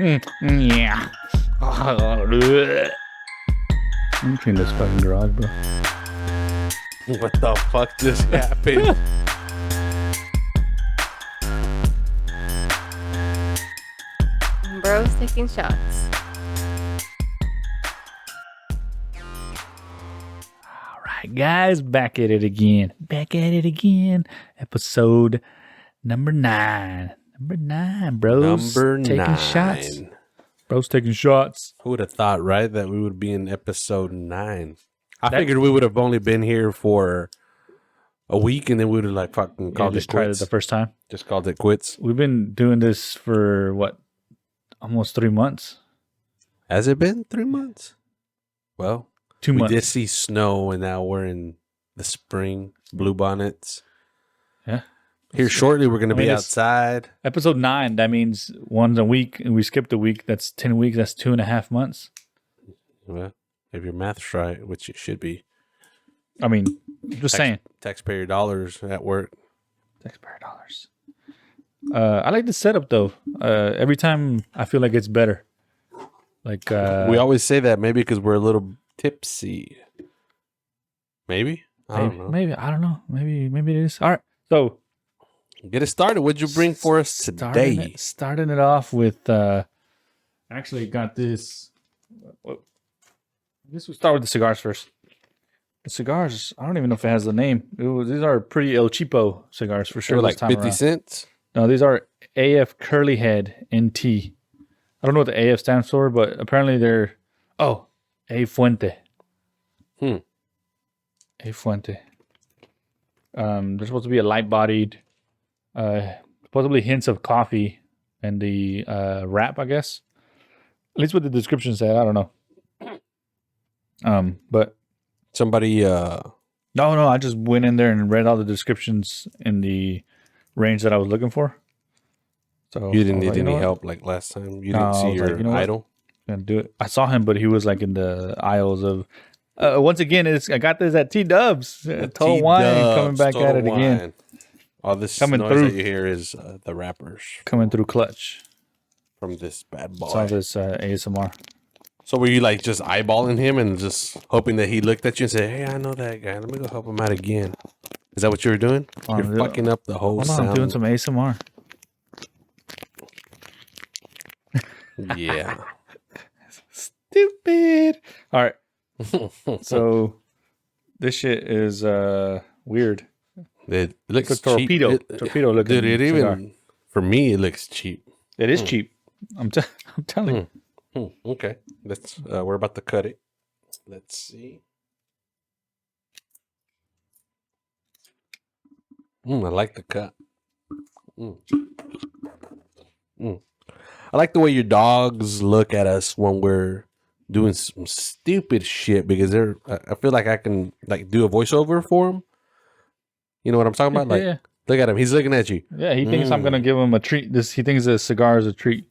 Yeah. Let me clean this fucking garage, bro. What the fuck just happened? Bros taking shots. All right, guys, back at it again. Episode number 9. Number 9, bros. Number taking 9. shots. Bros taking shots. Who would have thought, right, that we would be in episode 9? I figured we would have only been here for a week and then we would have like fucking called it just tried it quits. the first time. Just called it quits. We've been doing this for what? Almost 3 months. Has it been 3 months? Well, 2 months. We did see snow and now we're in the spring. Blue bonnets. Yeah. Here shortly we're going to be outside. Episode 9, that means one's a week and we skipped a week. That's 10 weeks. That's 2.5 months. Well, if your math's right, which it should be. I mean, just saying. Taxpayer dollars at work. Taxpayer dollars. I like the setup though. Every time I feel like it's better. Like we always say that maybe because we're a little tipsy. Maybe? I don't know. Maybe I don't know. Maybe it is. All right. So get it started. What'd you bring for us today? Starting it off with actually got this. I guess we start with the cigars first. The cigars, I don't even know if it has the name. These are pretty El Cheapo cigars for sure. They're like 50 cents? No, these are AF Curly Head NT. I don't know what the AF stands for, but apparently they're... Oh, A Fuente. A Fuente. They're supposed to be a light-bodied, supposedly hints of coffee and the wrap, I guess. At least what the description said. I don't know. But... Somebody... No, I just went in there and read all the descriptions in the range that I was looking for. So you didn't need any help like last time? You didn't see your idol? Gonna do it. I saw him, but he was like in the aisles of... once again, I got this at T-Dubs. Total Wine coming back at it again. All this coming noise through. that you hear is the rappers. Coming through clutch. From this bad boy. Saw this ASMR. So were you like just eyeballing him and just hoping that he looked at you and said, hey, I know that guy. Let me go help him out again. Is that what you were doing? You're fucking up the whole sound. I'm doing some ASMR. Yeah. Stupid. All right. So this shit is weird. It looks like a torpedo. Cheap. Torpedo looking. Dude, even for me, it looks cheap. It is cheap. I'm telling you. Okay, let's. We're about to cut it. Let's see. I like the cut. I like the way your dogs look at us when we're doing some stupid shit because I feel like I can like do a voiceover for them. You know what I'm talking about? Like, look at him. He's looking at you. Yeah, he thinks I'm gonna give him a treat. He thinks a cigar is a treat.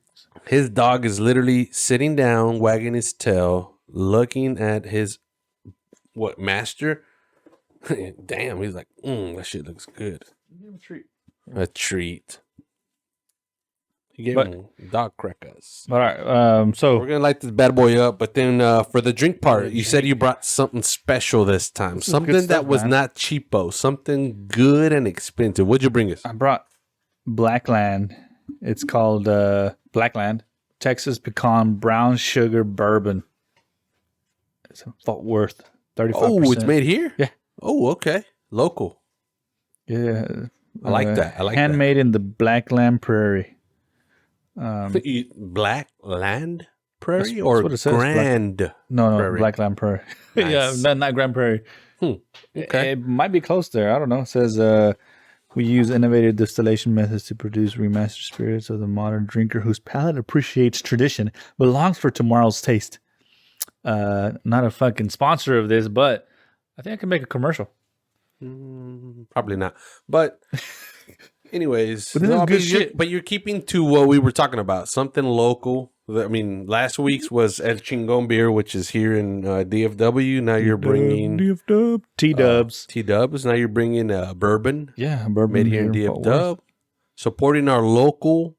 His dog is literally sitting down, wagging his tail, looking at his master. Damn, he's like, that shit looks good. Give him a treat. A treat. He gave him dog crackers. All right, so we're gonna light this bad boy up, but then for the drink part, you said you brought something special this time, something that was not cheapo, something good and expensive. What'd you bring us? I brought Blackland. It's called Blackland Texas Pecan Brown Sugar Bourbon. It's in Fort Worth, 35%. Oh, it's made here? Yeah. Oh, okay. Local. Yeah. I like that. I like handmade in the Blackland Prairie. Black Land Prairie that's or what it says, Grand? No, Prairie. Blackland Prairie. Nice. Yeah, not Grand Prairie. Okay. It might be close there. I don't know. It says we use innovative distillation methods to produce remastered spirits of the modern drinker whose palate appreciates tradition, but longs for tomorrow's taste. Not a fucking sponsor of this, but I think I can make a commercial. Probably not. But anyways, But this is good shit. But you're keeping to what we were talking about, something local. I mean, last week's was El Chingon beer, which is here in DFW. Now you're bringing T-Dubs. T-Dubs. Now you're bringing bourbon. Yeah, bourbon made here in DFW. Supporting our local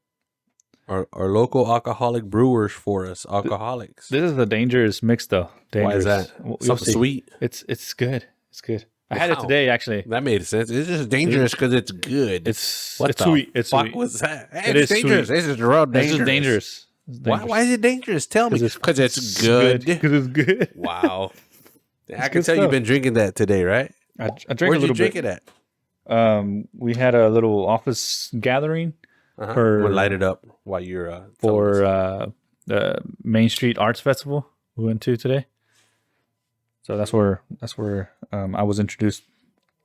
Our local alcoholic brewers for us, alcoholics. This is the dangerous mix, though. Dangerous. Why is that? You'll Something see. sweet? It's good. It's good. I had it Wow. today, actually. That made sense. It's just dangerous because it's good. It's what it's the sweet. It's fuck sweet. was that? Hey, It it's is dangerous. sweet. This is real dangerous. It's just dangerous. It's dangerous. Why is it dangerous? Tell me. Because it's good. Because it's good. Wow. I can good tell you've stuff. been drinking that today, right? I drank Where'd a little you drink bit. it at? We had a little office gathering We'll light it up while you're for the Main Street Arts Festival we went to today. So that's where I was introduced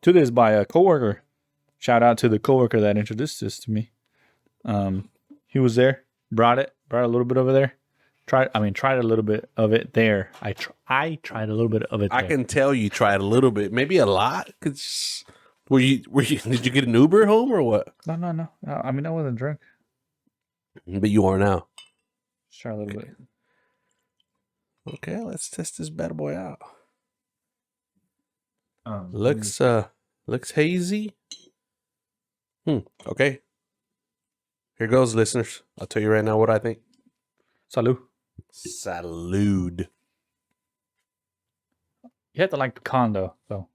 to this by a coworker. Shout out to the coworker that introduced this to me. He was there, brought a little bit over there. Tried a little bit of it there. I tried a little bit of it there. I can tell you tried a little bit, maybe a lot. Cause were you did you get an Uber home or what? No. I wasn't drunk. But you are now. Just try a little bit. Okay, let's test this bad boy out. Looks Looks hazy. Okay. Here goes, listeners. I'll tell you right now what I think. Salud. Salud. You have to like pecan though. So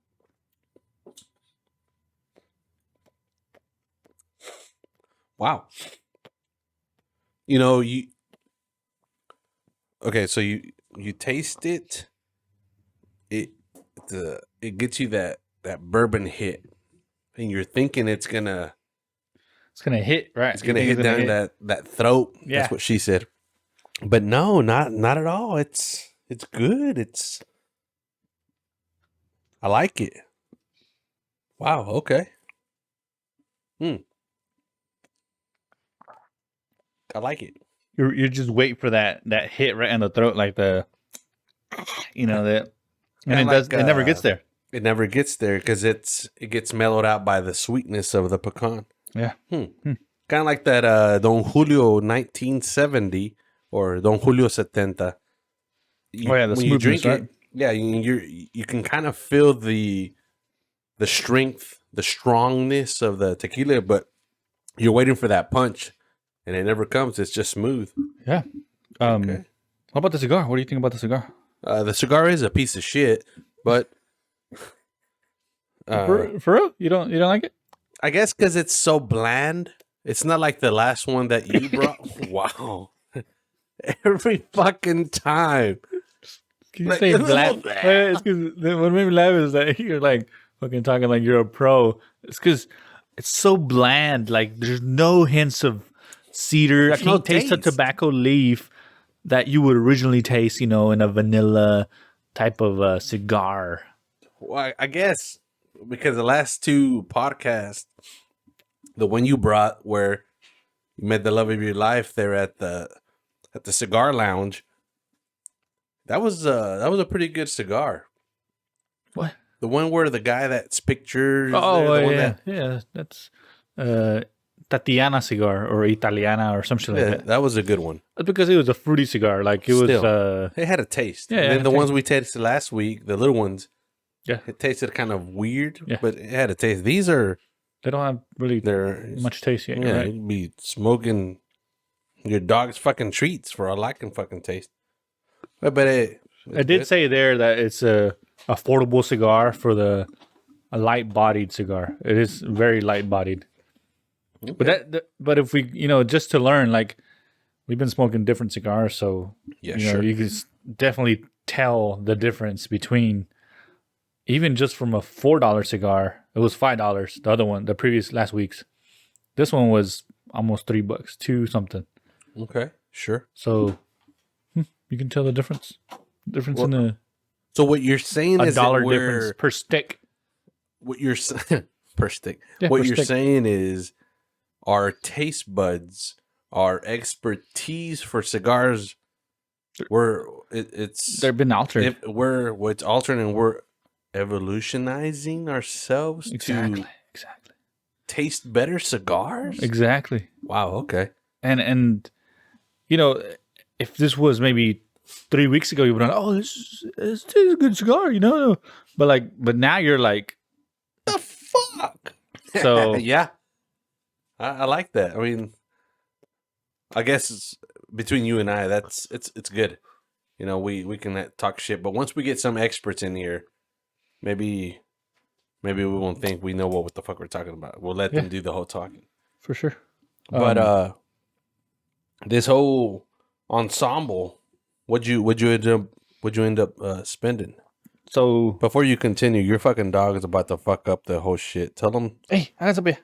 Wow. You know, okay, so you taste it. It gets you that bourbon hit. And you're thinking it's gonna hit, right? It's gonna hit down that throat. Yeah. That's what she said. But no, not at all. It's good. I like it. Wow, okay. I like it. You're just waiting for that hit right in the throat, like that, and it never gets there. It never gets there because it gets mellowed out by the sweetness of the pecan. Yeah. Kind of like that Don Julio 1970 or Don Julio 70. The smoothness, you drink right? it, yeah, you can kind of feel the strength, the strongness of the tequila, but you're waiting for that punch, and it never comes. It's just smooth. Yeah. Okay. What about the cigar? What do you think about the cigar? The cigar is a piece of shit, but For real? You don't like it? I guess because it's so bland. It's not like the last one that you brought. Wow. Every fucking time. Can you say bland? It's because what made me laugh is that you're like fucking talking like you're a pro. It's because it's so bland. Like there's no hints of cedar. I can't taste the tobacco leaf that you would originally taste, in a vanilla type of cigar. Well, I guess because the last two podcasts, the one you brought where you met the love of your life there at the cigar lounge, that was a pretty good cigar. What? The one where the guy that's pictures. Yeah, that's Tatiana cigar or Italiana or something like that. That was a good one. That's because it was a fruity cigar. Like it was. It had a taste. Yeah, and then the ones we tasted last week, the little ones. Yeah, it tasted kind of weird, yeah, but it had a taste. They don't have really much taste yet. Yeah, right? you'd be smoking your dog's fucking treats for all I can fucking taste. But it did say there that it's a affordable cigar for a light-bodied cigar. It is very light-bodied. Okay. But if we, just to learn, like we've been smoking different cigars, so you can definitely tell the difference between. Even just from a $4 cigar, it was $5. The other one, last week's, this one was almost $3, $2 something. Okay, sure. So you can tell the difference. In the. So what you're saying is $1 difference per stick. What you're per stick. Yeah, what per you're stick. saying is our taste buds, our expertise for cigars, they've been altered. It's altering, and we're evolutionizing ourselves to taste better cigars. Exactly. Wow. Okay. And if this was maybe 3 weeks ago, you would have, this is a good cigar, but now you're like, the fuck. So yeah, I like that. I mean, I guess between you and I, it's good. You know, we can talk shit, but once we get some experts in here, maybe we won't think we know what the fuck we're talking about. We'll let them do the whole talking. For sure. But this whole ensemble, what'd you end up spending? So Before you continue, your fucking dog is about to fuck up the whole shit. Tell them. hey, hands up here.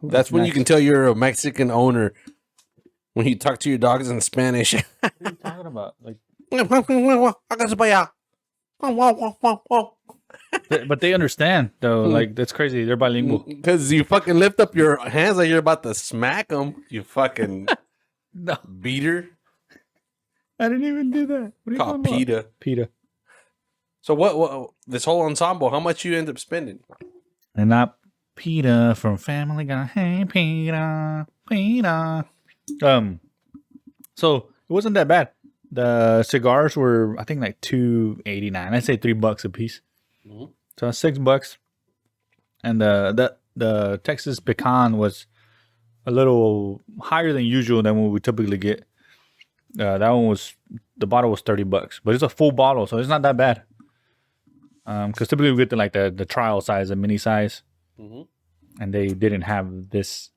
That's when you can tell you're a Mexican owner when you talk to your dogs in Spanish. What are you talking about? Like, but they understand though. Like that's crazy. They're bilingual. Because you fucking lift up your hands like you're about to smack them. You fucking No, beater. I didn't even do that. What are you Called talking about? PETA. PETA. So what? This whole ensemble, how much you end up spending? And not PETA from Family Guy. Hey, PETA. PETA. So it wasn't that bad. The cigars were, I think, like $2.89. I'd say $3 a piece. Mm-hmm. So that's $6. And the Texas pecan was a little higher than usual than what we typically get. That one was, the bottle was $30, but it's a full bottle, so it's not that bad. Because typically we get the trial size, the mini size, and they didn't have this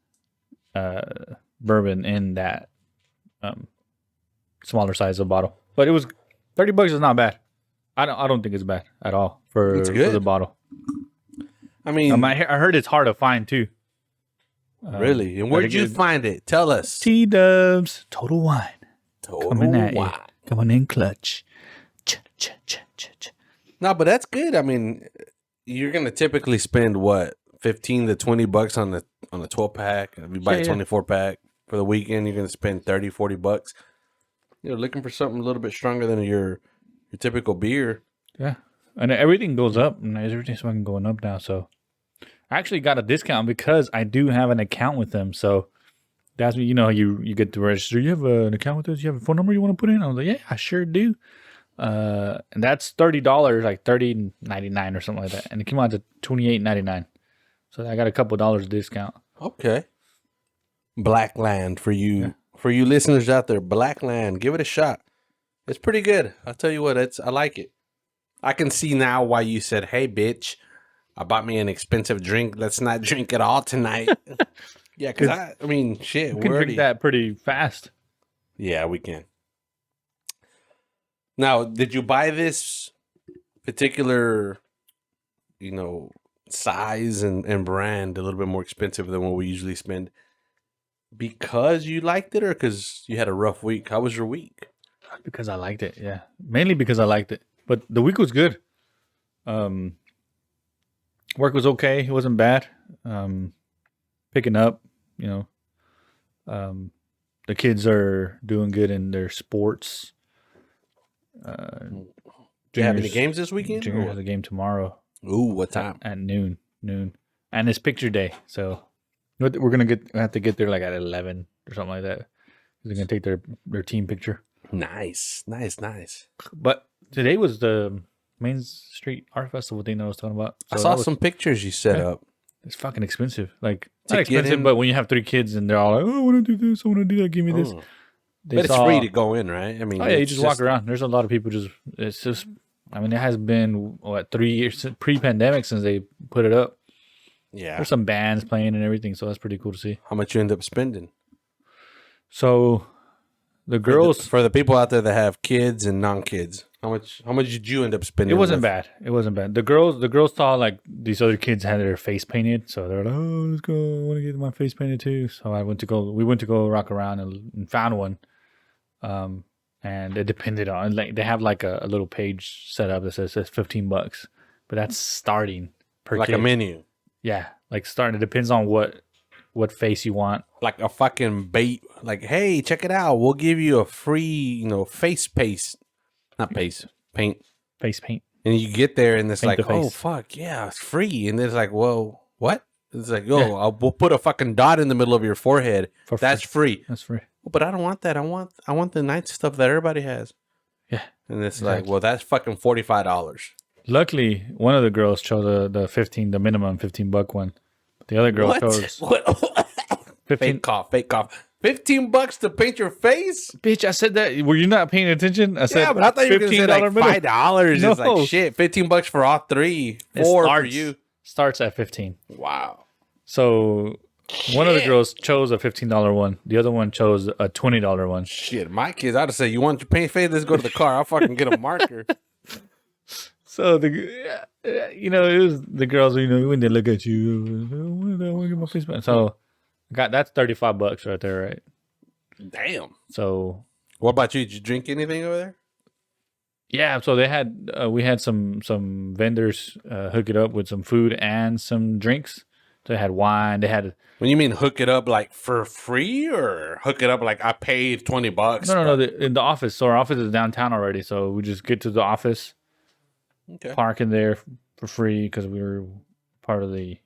bourbon in that smaller size of bottle. But it was $30 is not bad. I don't think it's bad at all for the bottle. I mean, I heard it's hard to find too. Really? And where'd you find it? Tell us. T-Dubs Total Wine. Coming at you. Wine. Coming in clutch. No, but that's good. I mean, you're gonna typically spend what, $15 to $20 on a 12 pack. If you buy a 24 pack for the weekend, you're gonna spend $30, $40. You're looking for something a little bit stronger than your typical beer. Yeah, and everything goes up, and everything's fucking going up now. So I actually got a discount because I do have an account with them. So that's me. You know, you get to register. You have an account with us. You have a phone number you want to put in. I was like, yeah, I sure do. And that's $30, like $30.99 or something like that, and it came out to $28.99. So I got a couple dollars discount. Okay. Blackland for you. Yeah. For you listeners out there, Blackland, give it a shot. It's pretty good. I'll tell you what, I like it. I can see now why you said, hey, bitch, I bought me an expensive drink. Let's not drink it all tonight. Yeah, because I mean, shit. We can drink that pretty fast. Yeah, we can. Now, did you buy this particular, size and brand a little bit more expensive than what we usually spend because you liked it or because you had a rough week? How was your week? Because I liked it, yeah. Mainly because I liked it. But the week was good. Work was okay. It wasn't bad. Picking up, the kids are doing good in their sports. Do you have any games this weekend? Junior has a game tomorrow. Ooh, what time? At noon. And it's picture day. So we're going to have to get there like at 11 or something like that. They're going to take their team picture. Nice. But today was the Main Street Art Festival thing that I was talking about. So I saw some pictures you set up. It's fucking expensive. Like, not expensive, but when you have 3 kids and they're all like, oh, I want to do this, I want to do that, give me this. But it's free to go in, right? I mean, you just walk around. There's a lot of people it has been, 3 years pre-pandemic since they put it up. Yeah. There's some bands playing and everything, so that's pretty cool to see. How much you end up spending? So, the girls... For the people out there that have kids and non-kids, how much did you end up spending? It wasn't bad. The girls saw like these other kids had their face painted, so they're like, "Oh, let's go! I want to get my face painted too." So we went to go rock around and found one. And it depended on they have like a little page set up that says $15, but that's starting per like kid. A menu. Yeah, like starting. It depends on what face you want. Like a fucking bait. Like, hey, check it out. We'll give you a free, face paste. Not paste. Paint. Face paint. And you get there and it's paint like, oh, fuck, yeah, it's free. And it's like, well, what? It's like, we'll put a fucking dot in the middle of your forehead. That's free. That's free. But I don't want that. I want the nice stuff that everybody has. Yeah. And it's like, well, that's fucking $45. Luckily, one of the girls chose the minimum $15 one. The other girl chose $15 Fake cough. 15 bucks to paint your face? Bitch, I said that. Were you not paying attention? I said, Yeah, but I thought you were going to say like $5. No. It's like shit. 15 bucks for all three. 4 for you. Starts at 15. Wow. So one of the girls chose a $15 one. The other one chose a $20 one. Shit, my kids, I'd say, you want your paint face? Let's go to the car. I'll fucking get a marker. So it was the girls. When they look at you, I want to get my face back. So that's $35 right there, right? Damn. So what about you? Did you drink anything over there? Yeah. So they had we had some vendors hook it up with some food and some drinks. So they had wine. They had. When you mean hook it up like for free, or hook it up like I paid $20? No. In the office. So our office is downtown already. So we just get to the office. Okay. Park in there for free because we were part of the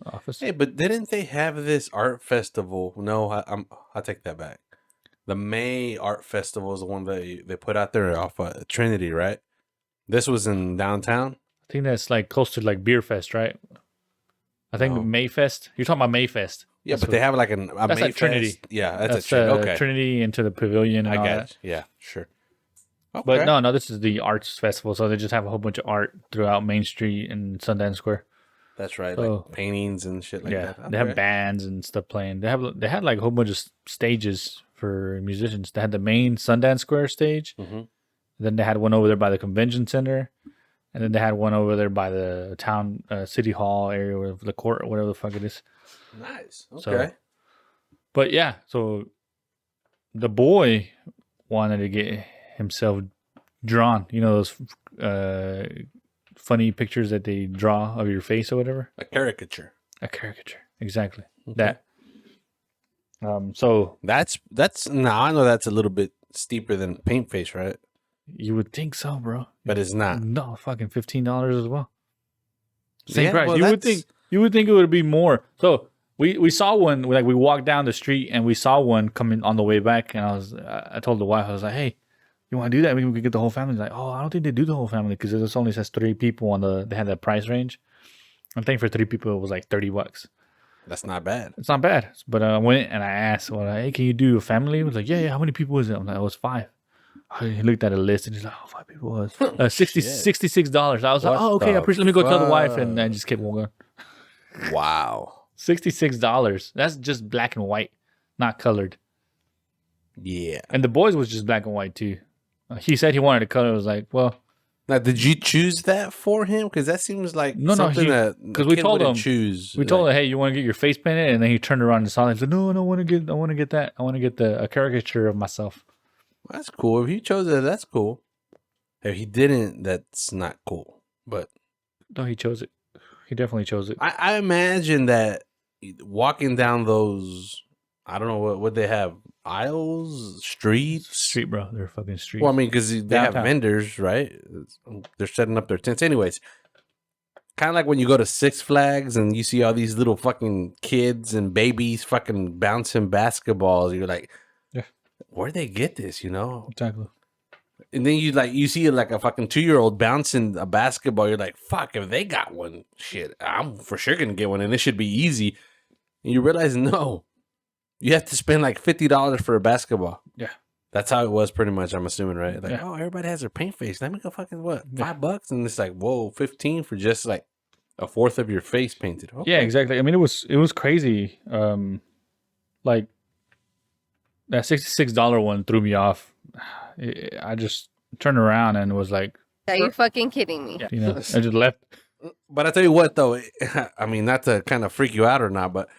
office. Hey, but didn't they have this art festival? No, I'll take that back. The May Art Festival is the one they put out there off Trinity, right? This was in downtown. I think that's like close to like Beer Fest, right? I think Mayfest. You're talking about Mayfest. Yeah, but they have like a that's Mayfest. at Trinity. Yeah, that's okay. Trinity into the pavilion. And I all got that. Yeah, sure. Okay. But no, this is the arts festival, so they just have a whole bunch of art throughout Main Street and Sundance Square. That's right, like paintings and shit like that. Okay. They have bands and stuff playing. They had like a whole bunch of stages for musicians. They had the main Sundance Square stage. Mm-hmm. Then they had one over there by the convention center, and then they had one over there by the town city hall area, with the court, or whatever the fuck it is. Nice. Okay. So, but yeah, so the boy wanted to get himself drawn. Those funny pictures that they draw of your face or whatever. A caricature. Exactly. Okay. That. So that's now I know that's a little bit steeper than paint face, right? You would think so, bro. But it's not. No, fucking $15 as well. Same price. Well, you would think it would be more. So we saw one. We walked down the street and we saw one coming on the way back, and I told the wife, I was like, hey, you want to do that? We could get the whole family. Like, oh, I don't think they do the whole family because it only says 3 people they had that price range. I think for 3 people it was like $30. That's not bad. It's not bad. But I went and I asked, hey, can you do a family? He was like, yeah. How many people was it? I'm like, it was 5. He looked at a list and he's like, 5 people was $66. I was like, oh, okay. Let me go tell the wife, and I just kept going. Wow, $66. That's just black and white, not colored. Yeah, and the boys was just black and white too. He said he wanted to color. I was like, well. Now, did you choose that for him? Because that seems like something that because we told him choose. We told him, hey, you want to get your face painted, and then he turned around and saw it. He said, no, I want to get that. I want to get a caricature of myself. That's cool. If he chose it, that's cool. If he didn't, that's not cool. But no, he chose it. He definitely chose it. I imagine that walking down those, I don't know what they have. Aisles, street, bro. They're fucking streets. Well, I mean, because they have vendors, right? They're setting up their tents. Anyways, kind of like when you go to Six Flags and you see all these little fucking kids and babies fucking bouncing basketballs. You're like, where'd they get this? Exactly. And then you see like a fucking 2-year-old bouncing a basketball. You're like, fuck, if they got one, shit, I'm for sure gonna get one, and it should be easy. And you realize, no. You have to spend like $50 for a basketball. Yeah. That's how it was pretty much, I'm assuming, right? Like, oh, everybody has their paint face. Let me go fucking $5? And it's like, whoa, 15 for just like a fourth of your face painted. Okay. Yeah, exactly. I mean, it was crazy. Like that $66 one threw me off. I just turned around and was like, are you fucking kidding me? Yeah, I just left. But I tell you what, though, I mean, not to kind of freak you out or not, but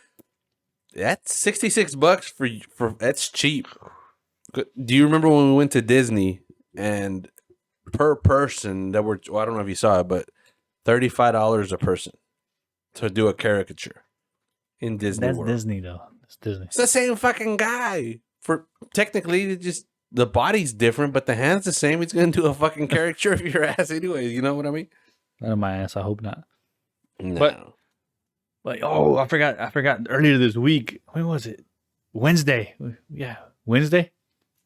that's $66 for that's cheap. Do you remember when we went to Disney and per person I don't know if you saw it, but $35 a person to do a caricature in Disney That's World. Disney though. It's Disney. It's the same fucking guy. For technically, the body's different, but the hand's the same. He's gonna do a fucking caricature of your ass anyway. You know what I mean? Not on my ass. I hope not. No. But like, I forgot earlier this week. When was it? Wednesday. Yeah, Wednesday.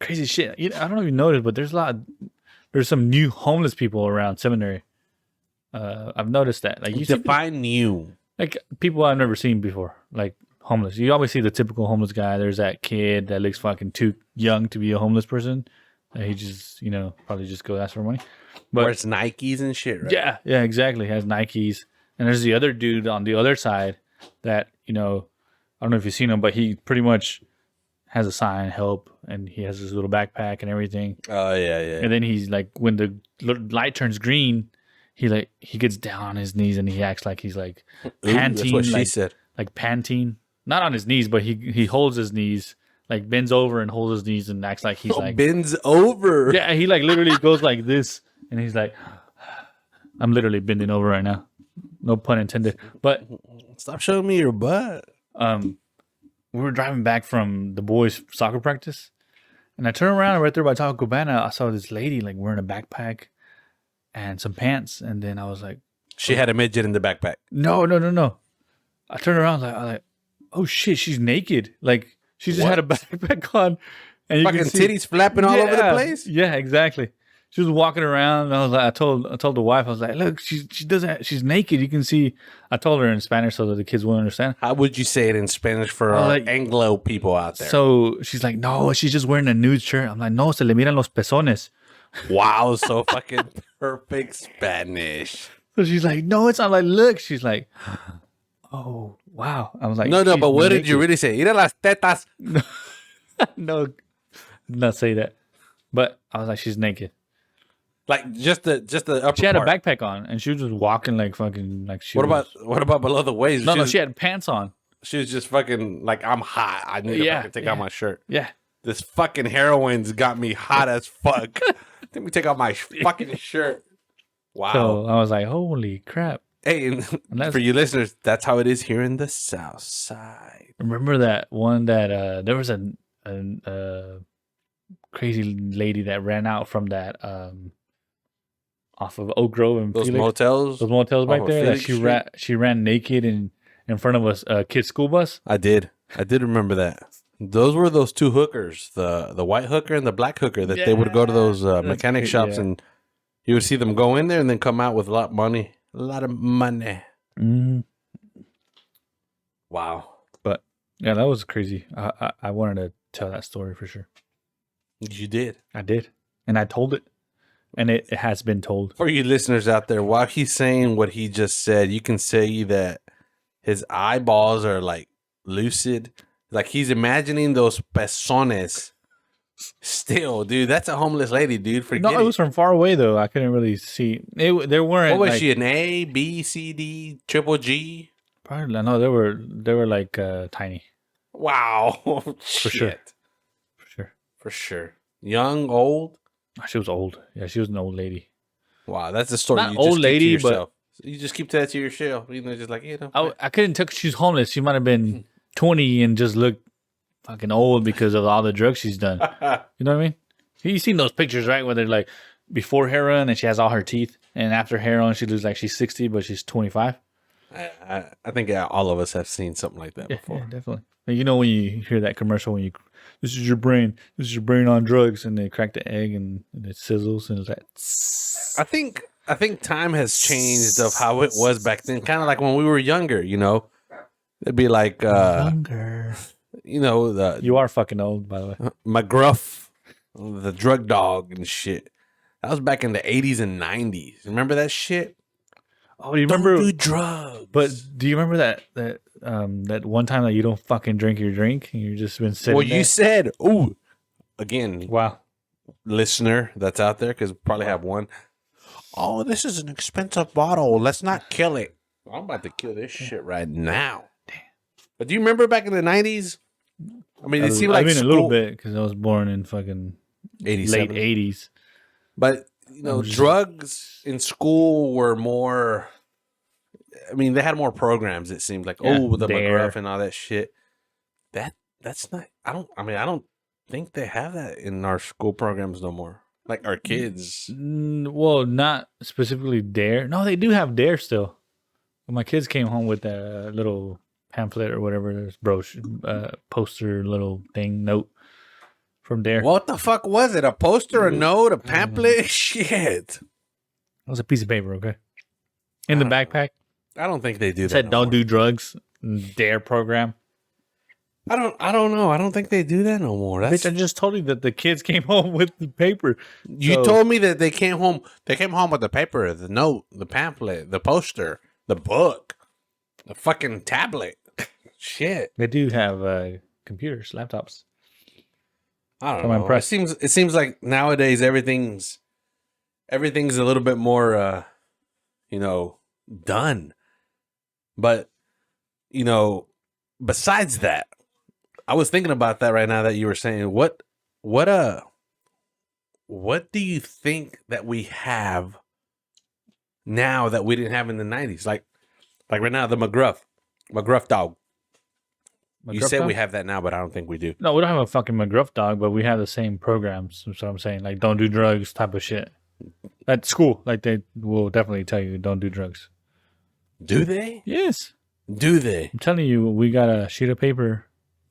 Crazy shit. I don't know if you noticed, but there's some new homeless people around Seminary. I've noticed that. Like, you define new. Like people I've never seen before. Like homeless. You always see the typical homeless guy. There's that kid that looks fucking too young to be a homeless person. He just, probably just go ask for money. But wears Nikes and shit, right? Yeah, exactly. Has Nikes. And there's the other dude on the other side that, I don't know if you've seen him, but he pretty much has a sign, help, and he has his little backpack and everything. Oh, yeah. And then he's like, when the light turns green, he gets down on his knees and he acts like he's like panting. That's what she said. Like panting. Not on his knees, but he holds his knees, like bends over and holds his knees and acts like he's like... Bends over? Yeah, he like literally goes like this and he's like, I'm literally bending over right now. No pun intended. But... Stop showing me your butt. We were driving back from the boys' soccer practice, and I turned around and right there by Taco Cabana, I saw this lady like wearing a backpack and some pants, and then I was like, she had a midget in the backpack. No. I turned around, I was like, oh shit, she's naked. Like she just had a backpack on, and you fucking can see, titties flapping all over the place. Yeah, exactly. She was walking around, and I was like, I told the wife, I was like, look, she's naked. You can see. I told her in Spanish so that the kids won't understand. How would you say it in Spanish for our Anglo people out there? So she's like, no, she's just wearing a nude shirt. I'm like, no, se le miran los pezones. Wow, so fucking perfect Spanish. So she's like, no, it's not. Like, look. She's like, oh, wow. I was like, no, but what did you really say? Mira las tetas. No, not say that. But I was like, she's naked. Like just the upper She had part. a backpack on, and she was just walking like fucking like she. What about below the waist? No, she had pants on. She was just fucking like, I'm hot. I need to fucking take out my shirt. Yeah. This fucking heroine's got me hot as fuck. Let me take out my fucking shirt. Wow. So I was like, holy crap. Hey, and for you listeners, that's how it is here in the South Side. Remember that one that there was a crazy lady that ran out from that off of Oak Grove and those Felix. motels back there that Felix she ran naked in front of a kid's school bus. I did remember that. Those were those two hookers, the white hooker and the black hooker, that they would go to those mechanic shops and you would see them go in there and then come out with a lot of money. Mm-hmm. Wow. But yeah, that was crazy. I wanted to tell that story for sure. You did. I did. And I told it. And it has been told. For you listeners out there, while he's saying what he just said, you can say that his eyeballs are like lucid. Like he's imagining those pezones. Still, dude, that's a homeless lady, dude. Forget it was from far away, though. I couldn't really see. There weren't. What was she, an A, B, C, D, triple G? Probably. No, they were like tiny. Wow. For sure. For sure. Young, old? She was old. Yeah, she was an old lady. Wow, that's the story. Not you old lady, but you just keep that to yourself. Just like, I couldn't tell she's homeless. She might have been 20 and just looked fucking old because of all the drugs she's done. You know what I mean? You've seen those pictures, right? Where they're like before heroin and she has all her teeth, and after heroin she looks like she's 60 but she's 25. I think all of us have seen something like that before. Yeah, definitely. When you hear that commercial when this is your brain on drugs, and they crack the egg and it sizzles and it's like. I think time has changed of how it was back then. Kind of like when we were younger, it'd be like younger. You are fucking old, by the way. McGruff, the drug dog and shit. That was back in the 80s and 90s. Remember that shit? Oh, do you remember? Don't do drugs. But do you remember that one time that you don't fucking drink your drink and you've just been sitting there? You said, again, wow, listener that's out there, because we probably have one. Oh, this is an expensive bottle. Let's not kill it. I'm about to kill this shit right now. Damn. But do you remember back in the 90s? I mean, it seemed like a little bit because I was born in fucking 87. late 80s. But drugs in school were more. I mean, they had more programs. It seemed like the McGruff and all that shit. That's not. I don't think they have that in our school programs no more. Like our kids. Well, not specifically Dare. No, they do have Dare still. My kids came home with a little pamphlet or whatever, this brochure, poster, little thing, note from Dare. What the fuck was it? A poster, a note, a pamphlet? Shit. It was a piece of paper, okay? In the backpack. I don't think they do that. It said don't do drugs. Dare program. I don't know. I don't think they do that no more. Bitch, I just told you that the kids came home with the paper. You told me that they came home. They came home with the paper, the note, the pamphlet, the poster, the book, the fucking tablet. Shit. They do have computers, laptops. I don't know. It seems like nowadays everything's a little bit more, done. But besides that, I was thinking about that right now that you were saying. What do you think that we have now that we didn't have in the 90s? Like right now, the McGruff dog. You said we have that now, but I don't think we do. No, we don't have a fucking McGruff dog, but we have the same programs. That's what I'm saying. Like, don't do drugs type of shit. At school, like, they will definitely tell you, don't do drugs. Do they? Yes. Do they? I'm telling you, we got a sheet of paper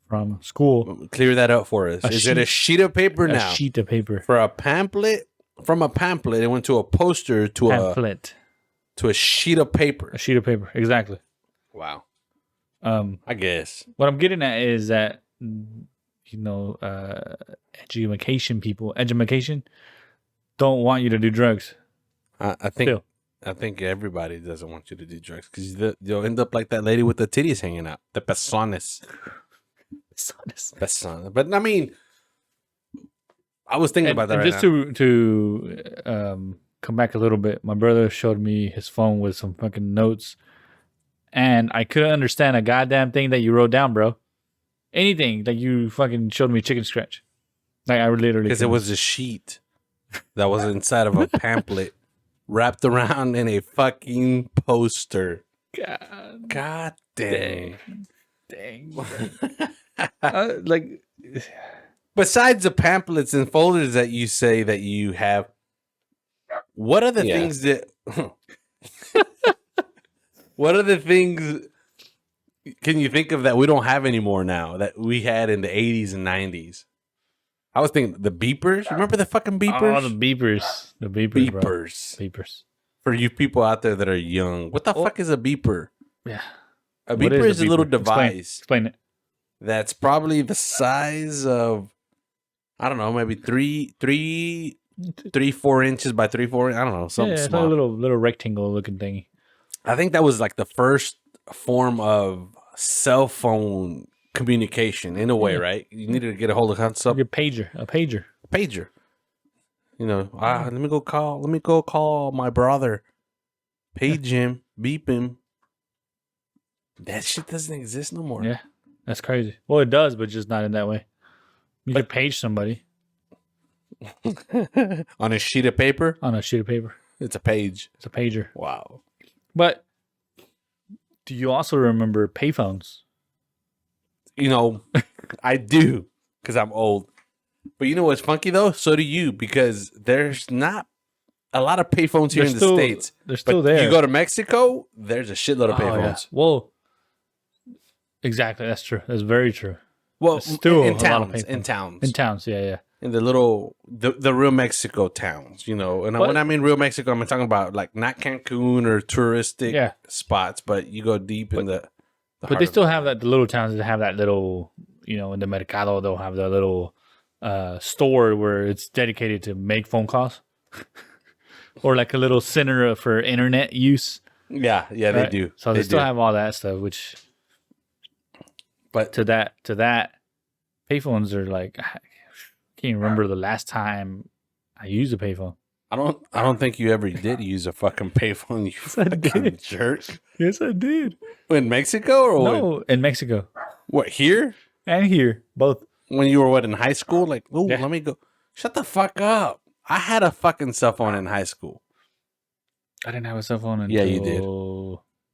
from school. Clear that up for us. Is it a sheet of paper now? A sheet of paper. For a pamphlet? From a pamphlet, it went to a poster to a sheet of paper. A sheet of paper, exactly. Wow. I guess. What I'm getting at is that, education don't want you to do drugs. I think everybody doesn't want you to do drugs because you'll end up like that lady with the titties hanging out. The pezones. Pezones. But I mean, I was thinking about that right just now. to come back a little bit, my brother showed me his phone with some fucking notes, and I couldn't understand a goddamn thing that you wrote down, bro. Anything that you fucking showed me chicken scratch. Like, I literally... Because it was a sheet that was inside of a pamphlet wrapped around in a fucking poster. God dang. Like... Besides the pamphlets and folders that you say that you have, what are the things that... What are the things can you think of that we don't have anymore now that we had in the 80s and 90s? I was thinking the beepers. Remember the fucking beepers? Oh, the beepers. The beepers, bro. Beepers. For you people out there that are young, what the fuck is a beeper? Yeah. A beeper is a little device. Explain it. That's probably the size of, I don't know, maybe 4 inches by 3, 4. I don't know, something small. It's like a little rectangle looking thingy. I think that was like the first form of cell phone communication in a way, right? You needed to get a hold of something. Like a pager. Let me go call my brother. Page him, beep him. That shit doesn't exist no more. Yeah, that's crazy. Well, it does, but just not in that way. You could page somebody. On a sheet of paper? On a sheet of paper. It's a page. It's a pager. Wow. But do you also remember payphones? I do, because I'm old. But you know what's funky, though? So do you, because there's not a lot of payphones here in the States. They're still there. You go to Mexico, there's a shitload of payphones. Yeah. Well, exactly. That's true. That's very true. Well, still in a towns. lot of payphones. In towns, yeah. In the little, the real Mexico towns, And when I mean real Mexico, I'm talking about like not Cancun or touristic spots, but you go deep in the but they still have the little towns that have that little, in the mercado, they'll have the little store where it's dedicated to make phone calls. Or like a little center for internet use. Yeah, right? They do. So they still have all that stuff, which... But to that, payphones are like... I can't remember the last time I used a payphone. I don't think you ever did use a fucking payphone, you fucking jerk. Yes, I did. In Mexico or no, in Mexico. What, here? And here, both. When you were in high school? Like, let me go. Shut the fuck up. I had a fucking cell phone in high school. I didn't have a cell phone until you did.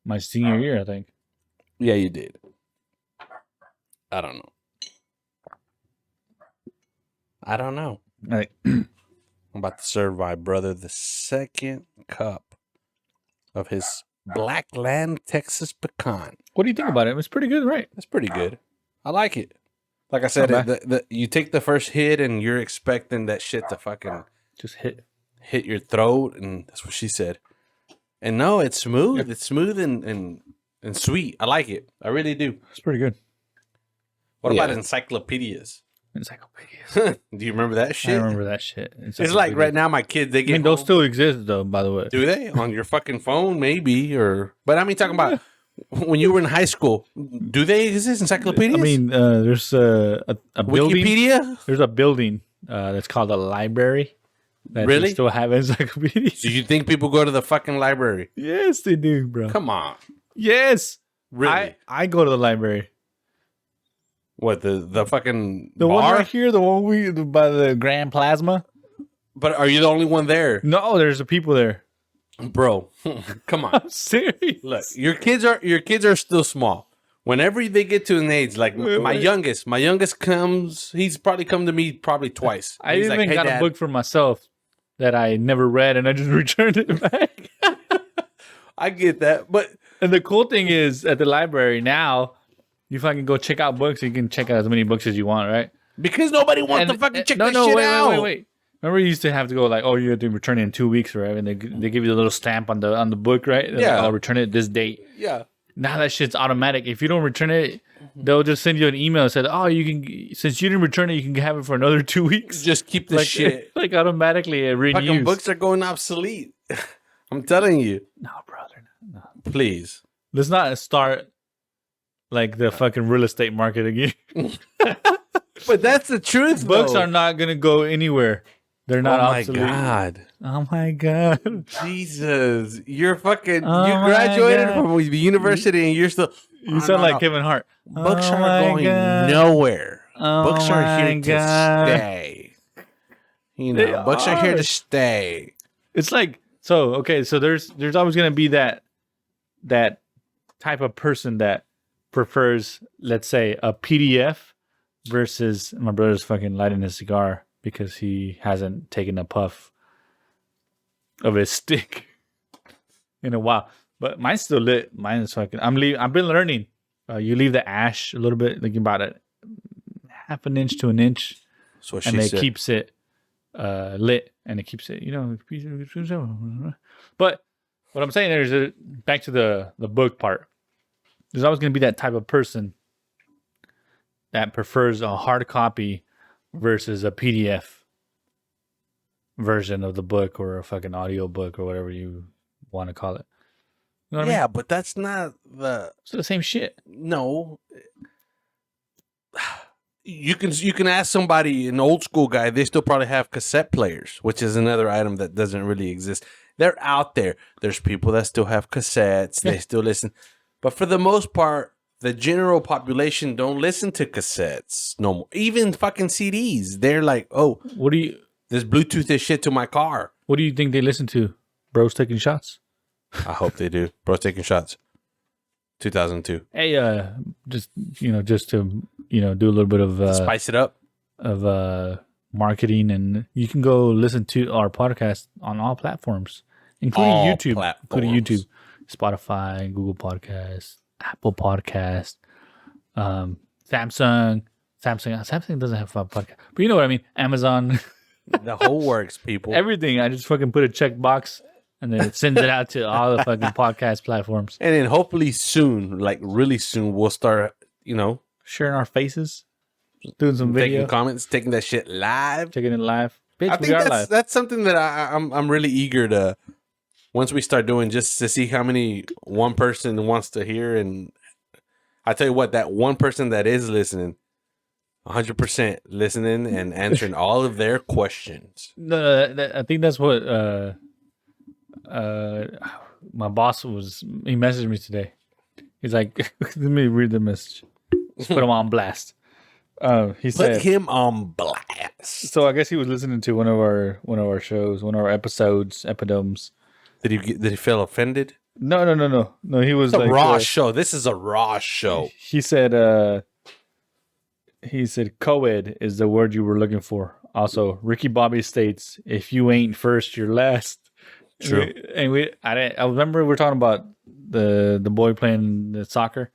My senior year, I think. Yeah, you did. I don't know. I'm about to serve my brother the second cup of his Blackland Texas pecan. What do you think about it? It's pretty good, right? It's pretty good. I like it. Like I said, you take the first hit and you're expecting that shit to fucking just hit your throat, and that's what she said. And no, it's smooth. It's smooth and sweet. I like it. I really do. It's pretty good. What about encyclopedias? Encyclopedias. Do you remember that shit? I remember that shit. It's like right now, my kids, they get. I mean, those still exist, though. By the way, do they on your fucking phone? Maybe, but I mean, talking about when you were in high school. Do they exist encyclopedias? I mean, there's a building. Wikipedia. There's a building that's called a library. That Really? still have encyclopedias. Do you think people go to the fucking library? Yes, they do, bro. Come on. Yes. Really? I go to the library. What, the fucking The bar? one right here, the one by the Grand Plasma. But are you the only one there? No, there's the people there. Bro, come on. I'm serious. Look, your kids are still small. Whenever they get to an age, like my youngest comes, he's probably come to me twice. I He's even like, hey, got Dad. a book for myself that I never read, and I just returned it back. I get that, but And the cool thing is, at the library now, you fucking go check out books. You can check out as many books as you want, right? because nobody wants to fucking check that shit out. Wait. Remember, you used to have to go like, oh, you have to return it in 2 weeks, right? And they give you the little stamp on the book, right? They're Yeah. like, I'll return it this date. Yeah. Now that shit's automatic. If you don't return it, they'll just send you an email that said, oh, you can, since you didn't return it, you can have it for another 2 weeks. Just keep the shit. Like automatically it renews. Fucking books are going obsolete. I'm telling you. No, brother. No. Please. Let's not start like the fucking real estate market again. But that's the truth. Books though. are not going to go anywhere. They're not obsolete. God. Oh my God. Jesus. You're fucking, Oh you my graduated God. from the university and you're still. You sound like Kevin Hart. Books Oh are my going God. nowhere. Oh Books are my here God. to stay. You They know, books are here are. to stay. It's like, so, okay, so there's always going to be that type of person that prefers, let's say, a PDF versus my brother's fucking lighting his cigar because he hasn't taken a puff of his stick in a while. But mine's still lit. Mine is fucking, I've been learning. You leave the ash a little bit, like about a half an inch to an inch, That's what and she it said. keeps it lit, and it keeps it, but what I'm saying there is back to the book part. There's always going to be that type of person that prefers a hard copy versus a PDF version of the book or a fucking audio book or whatever you want to call it. You know what I mean? But that's not the. It's the same shit. No. You can ask somebody, an old school guy, they still probably have cassette players, which is another item that doesn't really exist. They're out there. There's people that still have cassettes. Yeah. They still listen. But for the most part, the general population don't listen to cassettes no more. Even fucking CDs. They're like, oh, What do you this Bluetooth this shit to my car. think they listen to? Bros taking shots? I hope they do. Bro, taking shots. 2002. Hey, just to do a little bit of Spice it up. marketing, and you can go listen to our podcast on all platforms, including All YouTube, platforms. including YouTube, Spotify, Google Podcasts, Apple Podcasts, Samsung. Samsung doesn't have a podcast, but you know what I mean. Amazon, The whole works, people. everything. I just fucking put a check box, and then it sends it out to all the fucking podcast platforms. And then hopefully soon, like really soon, we'll start, Sharing our faces, doing some taking video, comments, taking that shit live. checking it live. Bitch, I we think are that's live. that's something that I'm really eager to. Once we start doing, just to see how many one person wants to hear, and I tell you what, that one person that is listening, 100% listening and answering all of their questions. No, I think that's what my boss he messaged me today. He's like, let me read the message. Let's put him on blast. He Put said, him on blast. so I guess he was listening to one of our shows, one of our episodes. Did he feel offended? No. He was It's a like, raw show. This is a raw show. he said, co-ed is the word you were looking for. Also, Ricky Bobby states, if you ain't first, you're last. True. I remember we were talking about the boy playing the soccer,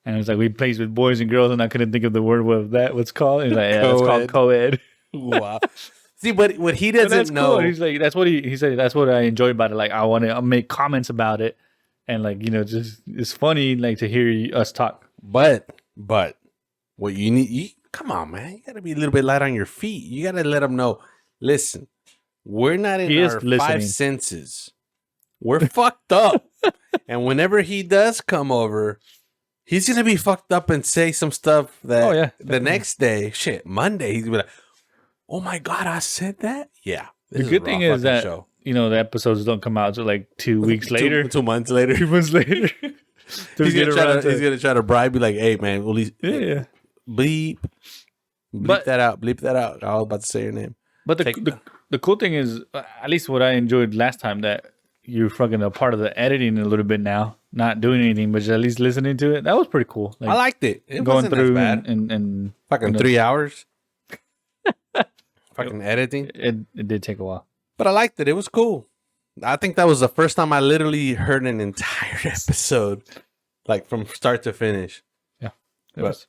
and it was like we plays with boys and girls, and I couldn't think of the word what's called. He's like, yeah, it's called co-ed. Wow. See, but what he doesn't That's know. cool. He's like, that's what he said. That's what I enjoy about it. Like, I want to make comments about it, and like just it's funny like to hear us talk. But What you need, come on, man. You got to be a little bit light on your feet. You got to let them know, listen, we're not in our five senses. We're fucked up. And whenever he does come over, he's going to be fucked up and say some stuff that the next day, Monday, he's going to be like, oh my God, I said that? Yeah. The good thing is that, the episodes don't come out until like 2 weeks later. 2 months later. 2 months later. He's going to try to bribe you like, hey, man, at least bleep that out. Bleep that out. I was about to say your name. But the cool thing is, at least what I enjoyed last time, that you're fucking a part of the editing a little bit now, not doing anything, but just at least listening to it. That was pretty cool. Like, I liked it. It going wasn't through as bad. And fucking 3 hours. Fucking editing. It did take a while. But I liked it. It was cool. I think that was the first time I literally heard an entire episode, like from start to finish. Yeah. But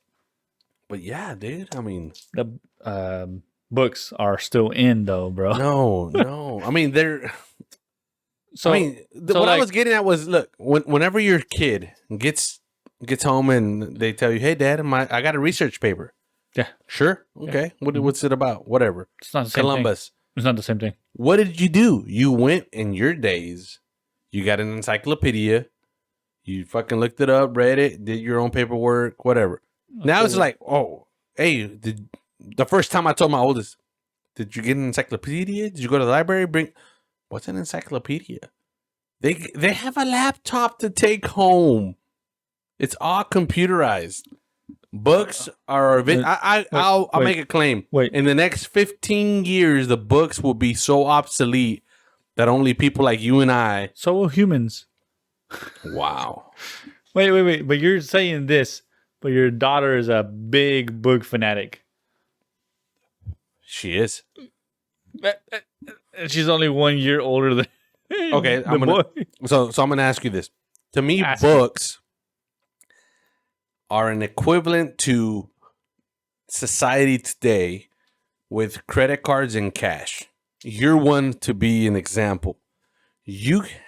yeah, dude. I mean, the books are still in though, bro. No. I mean, they're. So what I was getting at was, look, whenever your kid gets home and they tell you, "Hey, Dad, I got a research paper." Yeah. Sure. Okay. Yeah. What's it about? Whatever. It's not the same Columbus. Thing. It's not the same thing. What did you do? You went in your days. You got an encyclopedia. You fucking looked it up, read it, did your own paperwork, whatever. Now it's like, oh, hey, the first time I told my oldest, did you get an encyclopedia? Did you go to the library? What's an encyclopedia? They have a laptop to take home. It's all computerized. Books are. I'll make a claim. In the next 15 years, the books will be so obsolete that only people like you and I. So will humans. Wow. Wait. But you're saying this, but your daughter is a big book fanatic. She is. She's only 1 year older than. Okay, so I'm gonna ask you this. To me, books are an equivalent to society today with credit cards and cash. You're one to be an example.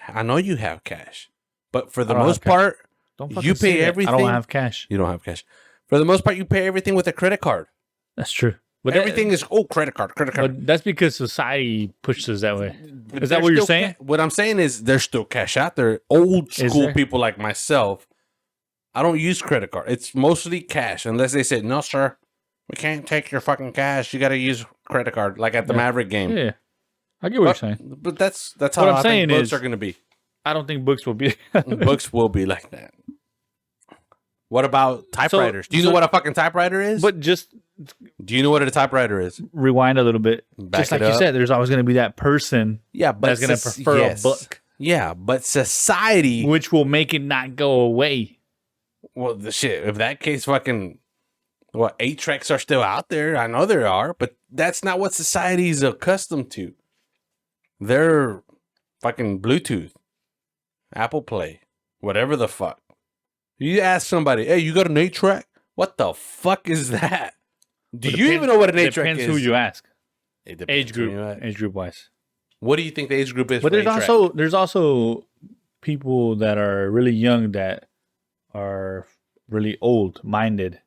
I know you have cash, but for the most part, you pay everything. I don't have cash. You don't have cash. For the most part, you pay everything with a credit card. That's true. But everything is, credit card. But that's because society pushes us that way. Is that what you're saying? What I'm saying is there's still cash out there. Old school people like myself, I don't use credit card. It's mostly cash. Unless they said, no, sir, we can't take your fucking cash. You got to use credit card, like at the Maverick game. Yeah. I get what you're saying. But that's how I think books are going to be. I don't think books will be. Books will be like that. What about typewriters? Do you know what a fucking typewriter is? But do you know what a typewriter is? Rewind a little bit. Just like you said, there's always going to be that person that's going to prefer a book. Yeah, but society... Which will make it not go away. Well, the shit, if that case, fucking... 8-tracks are still out there. I know there are, but that's not what society is accustomed to. They're fucking Bluetooth, Apple Play, whatever the fuck. You ask somebody, hey, you got an 8-track? What the fuck is that? Do you even know what an 8-track is? Depends who you ask. Age group wise. What do you think the age group is? But there's also people that are really young that are really old minded.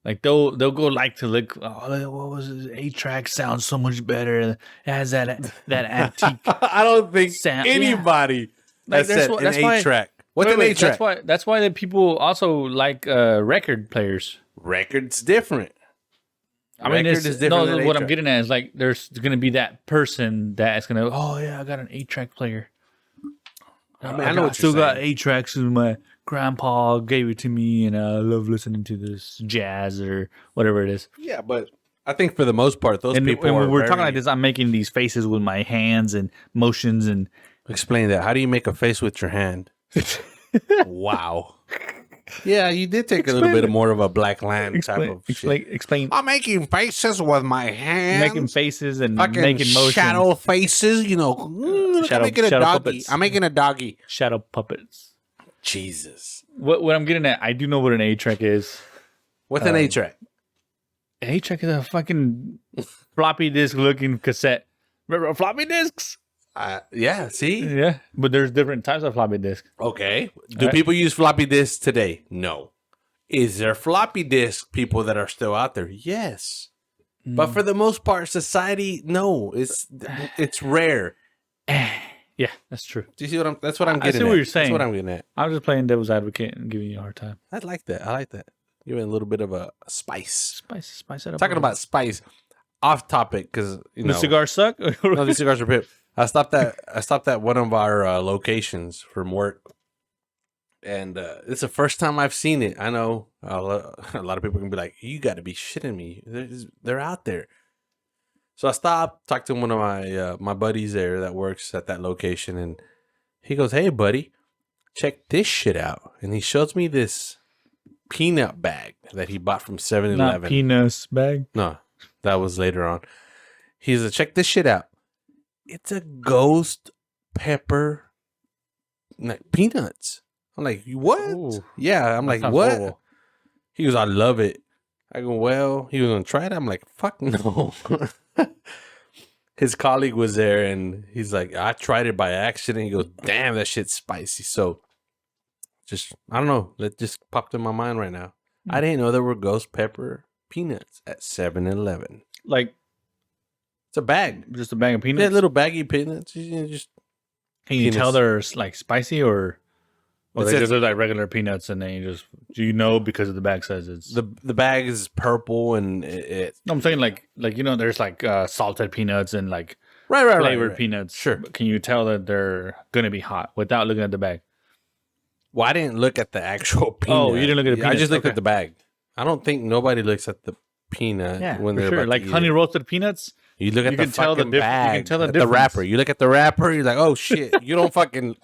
Like they'll go like to look. Oh, what was it? 8-track sounds so much better. It has that antique. I don't think anybody has said an 8-track. What's an 8-track? That's why that people also like record players. Record's different. I mean, what I'm getting at is like there's going to be that person that's going to, oh yeah, I got an 8-track player. I know I still got 8-tracks, and my grandpa gave it to me, and I love listening to this jazz or whatever it is. Yeah, but I think for the most part, those people. And when we're talking like this, I'm making these faces with my hands and motions and. Explain that. How do you make a face with your hand? Wow. Yeah, you did take a little bit more of a Black Land type of shit. Explain. I'm making faces with my hands. Making faces and making motions. Shadow faces, I'm making a doggy. Puppets. I'm making a doggy. Shadow puppets. Jesus. What I'm getting at, I do know what an 8-track is. What's an 8-track? An 8-track is a fucking floppy disk looking cassette. Remember floppy disks? Yeah, see? Yeah, but there's different types of floppy disks. Okay. Do people use floppy disks today? No. Is there floppy disk people that are still out there? Yes. But for the most part, society, no, it's rare. Yeah, that's true. Do you see that's what I'm getting at? I see what you're saying. That's what I'm getting at. I'm just playing devil's advocate and giving you a hard time. I like that. Giving a little bit of a spice. Spice it up. Talking about spice, off topic, because the cigars suck. No, these cigars are pip. I stopped at one of our locations from work, and it's the first time I've seen it. I know a lot of people can be like, "You got to be shitting me." They're out there. So I stopped, talked to one of my buddies there that works at that location, and he goes, "Hey, buddy, check this shit out." And he shows me this peanut bag that he bought from 7-Eleven. Not peanuts bag? No, that was later on. He's like, "Check this shit out. It's a ghost pepper peanuts." I'm like, "What?" Ooh, yeah, I'm like, "What?" Horrible. He goes, "I love it." I go, "Well," he was gonna try it. I'm like, "Fuck no." His colleague was there, and he's like, "I tried it by accident." He goes, "Damn, that shit's spicy." So, I don't know. That just popped in my mind right now. I didn't know there were ghost pepper peanuts at 7-Eleven. Like, it's a bag, just a bag of peanuts. Yeah, little baggy peanuts. Just can you tell they're like spicy or they just look like regular peanuts, and then do because of the bag says it's the bag is purple and No, I'm saying like there's like salted peanuts and like flavored peanuts. Sure. But can you tell that they're gonna be hot without looking at the bag? Well, I didn't look at the actual peanut. Oh, you didn't look at the peanut. I just looked at the bag. I don't think nobody looks at the peanut when they're about like to honey roasted peanuts. You look at the fucking bag. You can tell the wrapper. You look at the wrapper. You're like, oh shit. You don't fucking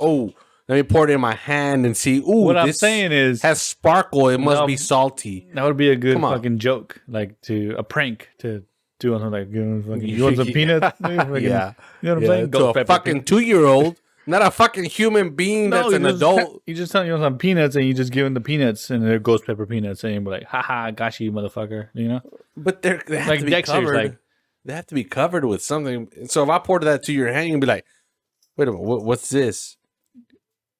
let me pour it in my hand and see. Ooh, what I'm saying is has sparkle. It must be salty. That would be a good fucking joke, like a prank to do on like you want some peanuts? Yeah, you know what I'm saying? To a fucking 2-year-old, not a fucking human being that's an adult. You just tell you want some peanuts, and you just give them the peanuts, and they're ghost pepper peanuts, and you're like, haha, got you, motherfucker. You know, but they have to be covered. They have to be covered with something. So if I poured that to your hand, you'd be like, wait a minute, what's this?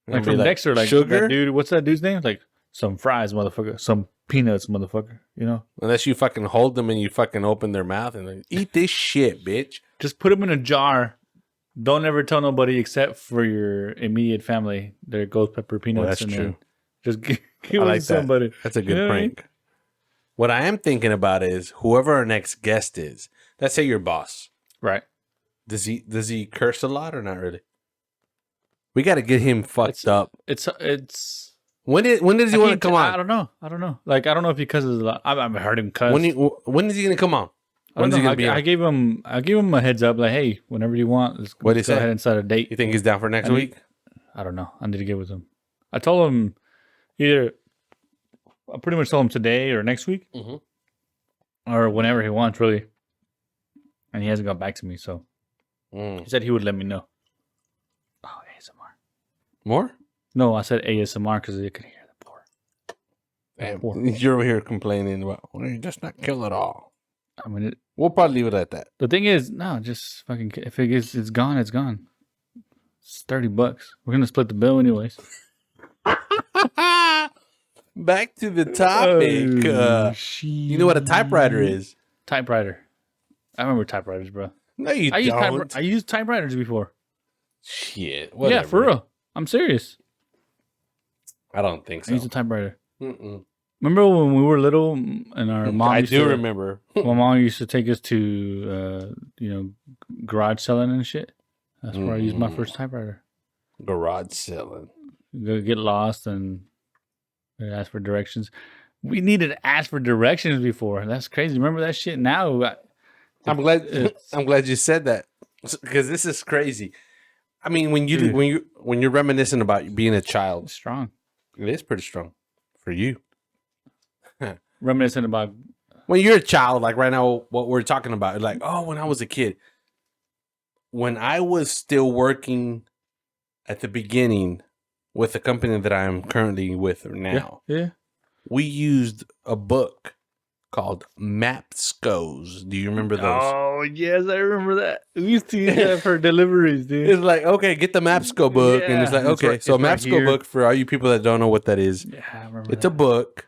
Like from Dexter, like sugar, dude. What's that dude's name? Like some fries, motherfucker. Some peanuts, motherfucker. You know. Unless you fucking hold them and you fucking open their mouth and like, eat this shit, bitch. Just put them in a jar. Don't ever tell nobody except for your immediate family. They're ghost pepper peanuts. That's true. Just give it to somebody. That's a good prank. What I am thinking about is whoever our next guest is. Let's say your boss, right? Does he curse a lot or not really? We got to get him fucked up. It's when does he want to come on? I don't know. Like I don't know if he cusses a lot. I've heard him cuss. When is he gonna come on? When's he gonna be on? I gave him a heads up. Like, hey, whenever you want, let's go ahead and set a date. You think he's down for next week? I don't know. I need to get with him. I told him I pretty much told him today or next week, or whenever he wants, really. And he hasn't got back to me, so he said he would let me know. Oh, ASMR. More? No, I said ASMR because they could hear the pour. Damn, you're over here complaining about, well, you just not kill it all. I mean, we'll probably leave it at that. The thing is, no, just fucking, if it's gone, it's gone. It's $30. We're going to split the bill anyways. Back to the topic. You know what a typewriter is? Typewriter. I remember typewriters, bro. No, you don't. I used typewriters before. Shit. Whatever. Yeah, for real. I'm serious. I don't think so. I used a typewriter. Remember when we were little and our mom I do remember. My mom used to take us to, garage selling and shit. That's where I used my first typewriter. Garage selling. Go get lost and ask for directions. We needed to ask for directions before. That's crazy. Remember that shit? Now, I'm glad you said that because this is crazy. I mean, when you're reminiscing about being a child, it's strong. It is pretty strong for you. Reminiscing about when you're a child, like right now, what we're talking about, like, oh, when I was a kid, when I was still working at the beginning with the company that I'm currently with now, we used a book called Mapscos. Do you remember those? Oh, yes, I remember that. We used to use that for deliveries, dude. It's like, okay, get the Mapsco book. And it's like, okay, so Mapsco book, for all you people that don't know what that is, yeah, I remember it's a book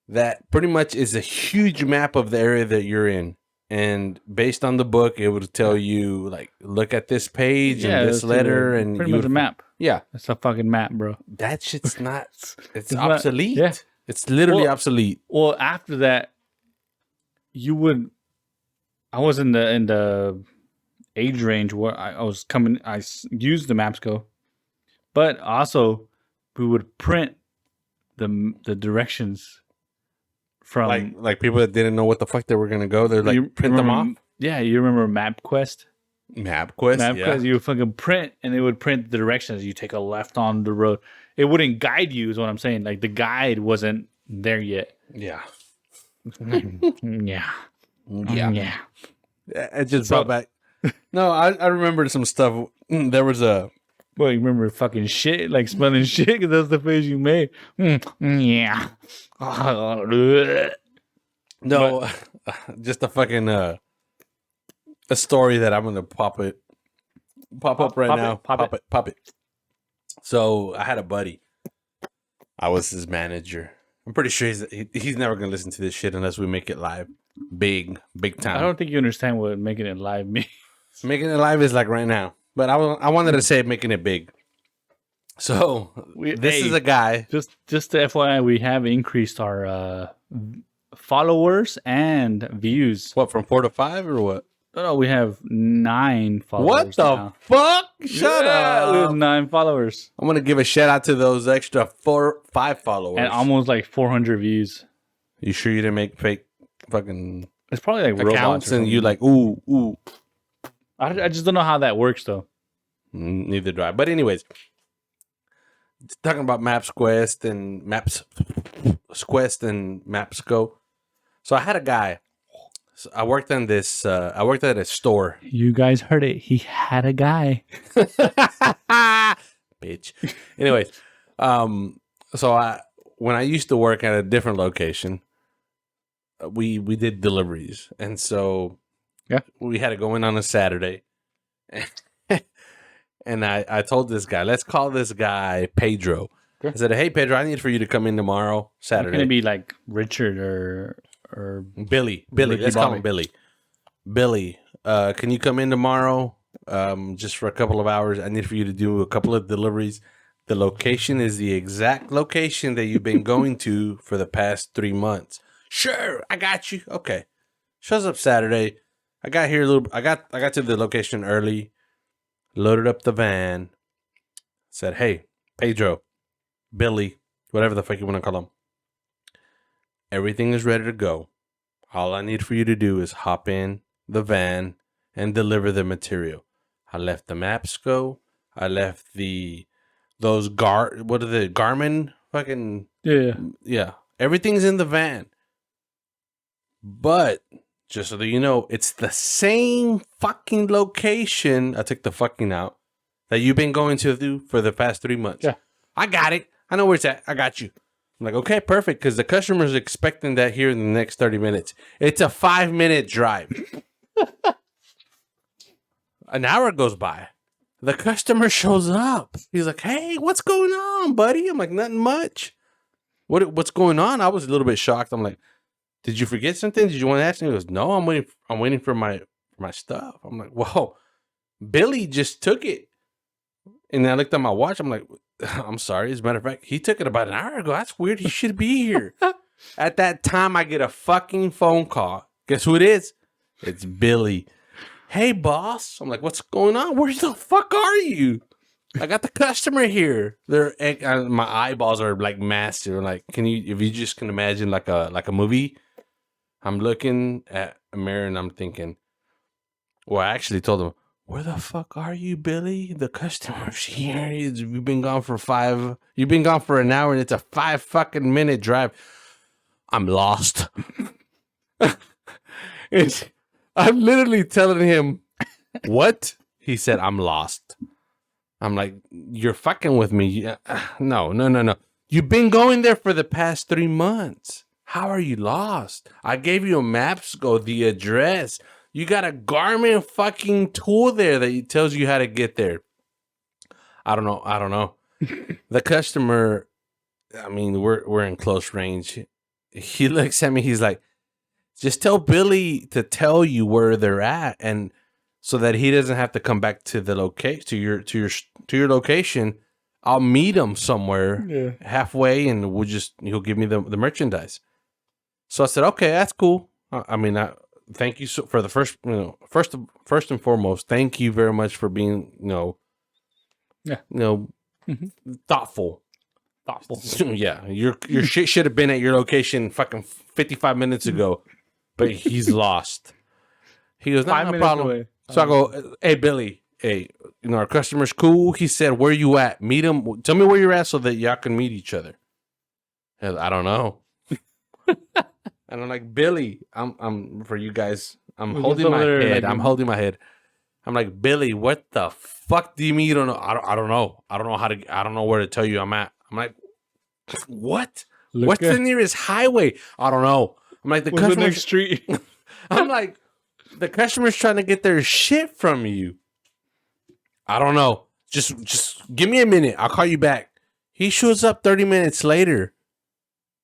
that pretty much is a huge map of the area that you're in. And based on the book, it would tell you, like, look at this page and this letter. And pretty much a map. Yeah. It's a fucking map, bro. That shit's not, it's Not, obsolete. yeah. It's literally obsolete. Well, after that, I was in the age range where I used the maps go, but also we would print the directions from like people that didn't know what the fuck they were gonna go. They're like print them off. Yeah, you remember MapQuest? MapQuest, you fucking print, and it would print the directions. You take a left on the road. It wouldn't guide you, is what I'm saying. Like the guide wasn't there yet. Yeah. Yeah. It just brought back. No, I remember some stuff. There was a. Well, you remember fucking shit, like smelling shit, because that's the face you made. Yeah. No, just a fucking a story that I'm gonna pop up right now. Pop it. So I had a buddy. I was his manager. I'm pretty sure he's never gonna listen to this shit unless we make it live, big time. I don't think you understand what making it live means. Making it live is like right now, but I wanted to say making it big. So this is a guy. Just to FYI, we have increased our followers and views. What, from 4 to 5 or what? No, we have 9 followers. What the fuck? Shut up. We have 9 followers. I'm gonna give a shout out to those extra 5 followers and almost like 400 views. You sure you didn't make fake fucking? It's probably like accounts, and you like ooh. I just don't know how that works though. Neither do I. But anyways, talking about MapQuest and MapsGo. So I had a guy. So I worked on this. I worked at a store. You guys heard it. He had a guy. Bitch. Anyways, so when I used to work at a different location, we did deliveries, and so we had to go in on a Saturday. And I told this guy, let's call this guy Pedro. Sure. I said, hey, Pedro, I need for you to come in tomorrow, Saturday. It's going to be like Richard or Billy. Let's call him Billy. Billy, can you come in tomorrow just for a couple of hours? I need for you to do a couple of deliveries. The location is the exact location that you've been going to for the past 3 months. Sure, I got you. Okay. Shows up Saturday. I got here I got to the location early. Loaded up the van. Said, hey, Pedro, Billy, whatever the fuck you want to call him. Everything is ready to go. All I need for you to do is hop in the van and deliver the material. I left the maps go. I left those Garmin fucking yeah. Everything's in the van. But just so that you know, it's the same fucking location. I took the fucking out that you've been going to for the past 3 months. Yeah. I got it. I know where it's at. I got you. I'm like, okay, perfect. Because the customer's expecting that here in the next 30 minutes. It's a 5-minute drive. An hour goes by. The customer shows up. He's like, hey, what's going on, buddy? I'm like, nothing much. What's going on? I was a little bit shocked. I'm like, did you forget something? Did you want to ask me? He goes, no, I'm waiting for my stuff. I'm like, whoa, Billy just took it. And then I looked at my watch. I'm like, I'm sorry. As a matter of fact, he took it about an hour ago. That's weird. He should be here. At that time, I get a fucking phone call. Guess who it is? It's Billy. Hey, boss. I'm like, what's going on? Where the fuck are you? I got the customer here. My eyeballs are like massive. Like, if you just can imagine like a movie. I'm looking at a mirror and I'm thinking, well, I actually told him, where the fuck are you, Billy? The customer's here. You've been gone for an hour and it's a 5 fucking minute drive. I'm lost. I'm literally telling him, what? He said, I'm lost. I'm like, you're fucking with me. No. You've been going there for the past 3 months. How are you lost? I gave you a MapsGo, the address. You got a Garmin fucking tool there that tells you how to get there. I don't know. The customer, I mean, we're in close range. he looks at me. He's like, just tell Billy to tell you where they're at, and so that he doesn't have to come back to the location to your location. I'll meet him somewhere halfway, and he'll give me the merchandise. So I said, okay, that's cool. Thank you for the first and foremost, thank you very much for being, thoughtful. Yeah, your shit should have been at your location fucking 55 minutes ago, but he's lost. He goes, no problem. Away. So I go, hey Billy, hey, our customer's cool. He said, where you at? Meet him. Tell me where you're at so that y'all can meet each other. I don't know. And I'm like, Billy, I'm for you guys. I'm holding my head. I'm holding my head. I'm like, Billy, what the fuck do you mean you don't know? I don't know. I don't know where to tell you I'm at. I'm like, what? What's the nearest highway? I don't know. I'm like, the next street. I'm like, the customer's trying to get their shit from you. I don't know. Just give me a minute. I'll call you back. He shows up 30 minutes later.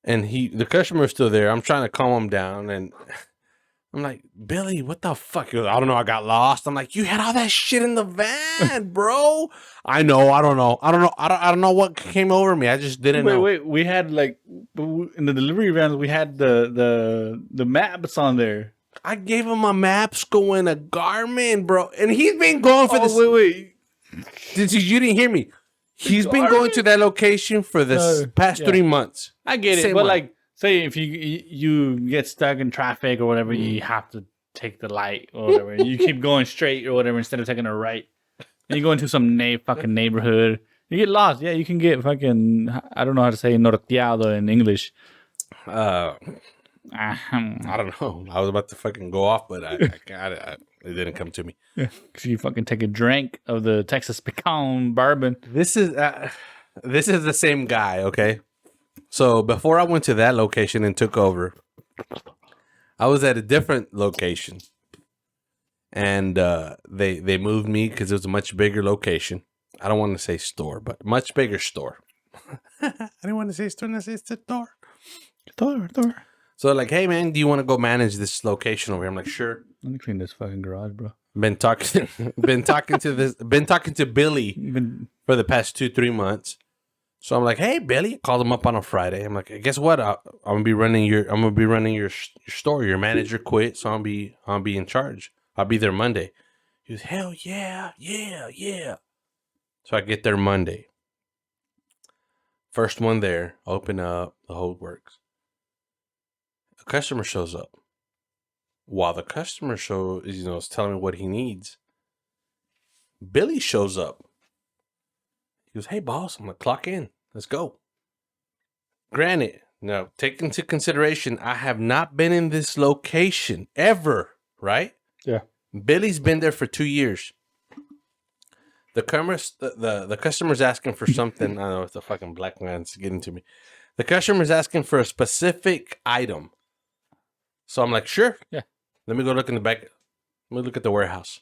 And the customer's still there. I'm trying to calm him down, and I'm like, Billy, what the fuck? He goes, I don't know. I got lost. I'm like, you had all that shit in the van, bro. I know. I don't know. I don't know what came over me. I just didn't know. Wait. We had in the delivery vans, we had the maps on there. I gave him a maps going to Garmin, bro, and he's been going for this. Wait. You didn't hear me. He's been going to that location for the past 3 months. I get it, but like, say if you get stuck in traffic or whatever, you have to take the light or whatever. You keep going straight or whatever instead of taking a right. And you go into some fucking neighborhood. You get lost. Yeah, you can get fucking, I don't know how to say norteado in English. I don't know. I was about to fucking go off, but it didn't come to me. Yeah, because you fucking take a drink of the Texas pecan bourbon. This is the same guy, okay? So before I went to that location and took over, I was at a different location, and they moved me because it was a much bigger location. I don't want to say store, but much bigger store. I didn't want to say store, and I say store. Store. So like, hey man, do you want to go manage this location over here? I'm like, sure. Let me clean this fucking garage, bro. Been talking to Billy for the past 2-3 months. So I'm like, hey Billy, called him up on a Friday. I'm like, guess what? I'm gonna be running your store. Your manager quit, so I'll be in charge. I'll be there Monday. He goes, hell yeah. So I get there Monday. First one there, open up, the whole works. A customer shows up. While the customer is telling me what he needs, Billy shows up. He goes, hey boss, I'm gonna clock in. Let's go. Granted, now take into consideration, I have not been in this location ever, right? Yeah. Billy's been there for 2 years. The customer's asking for something. I don't know if the fucking black man's getting to me. The customer's asking for a specific item. So I'm like, sure. Yeah. Let me go look in the back. Let me look at the warehouse.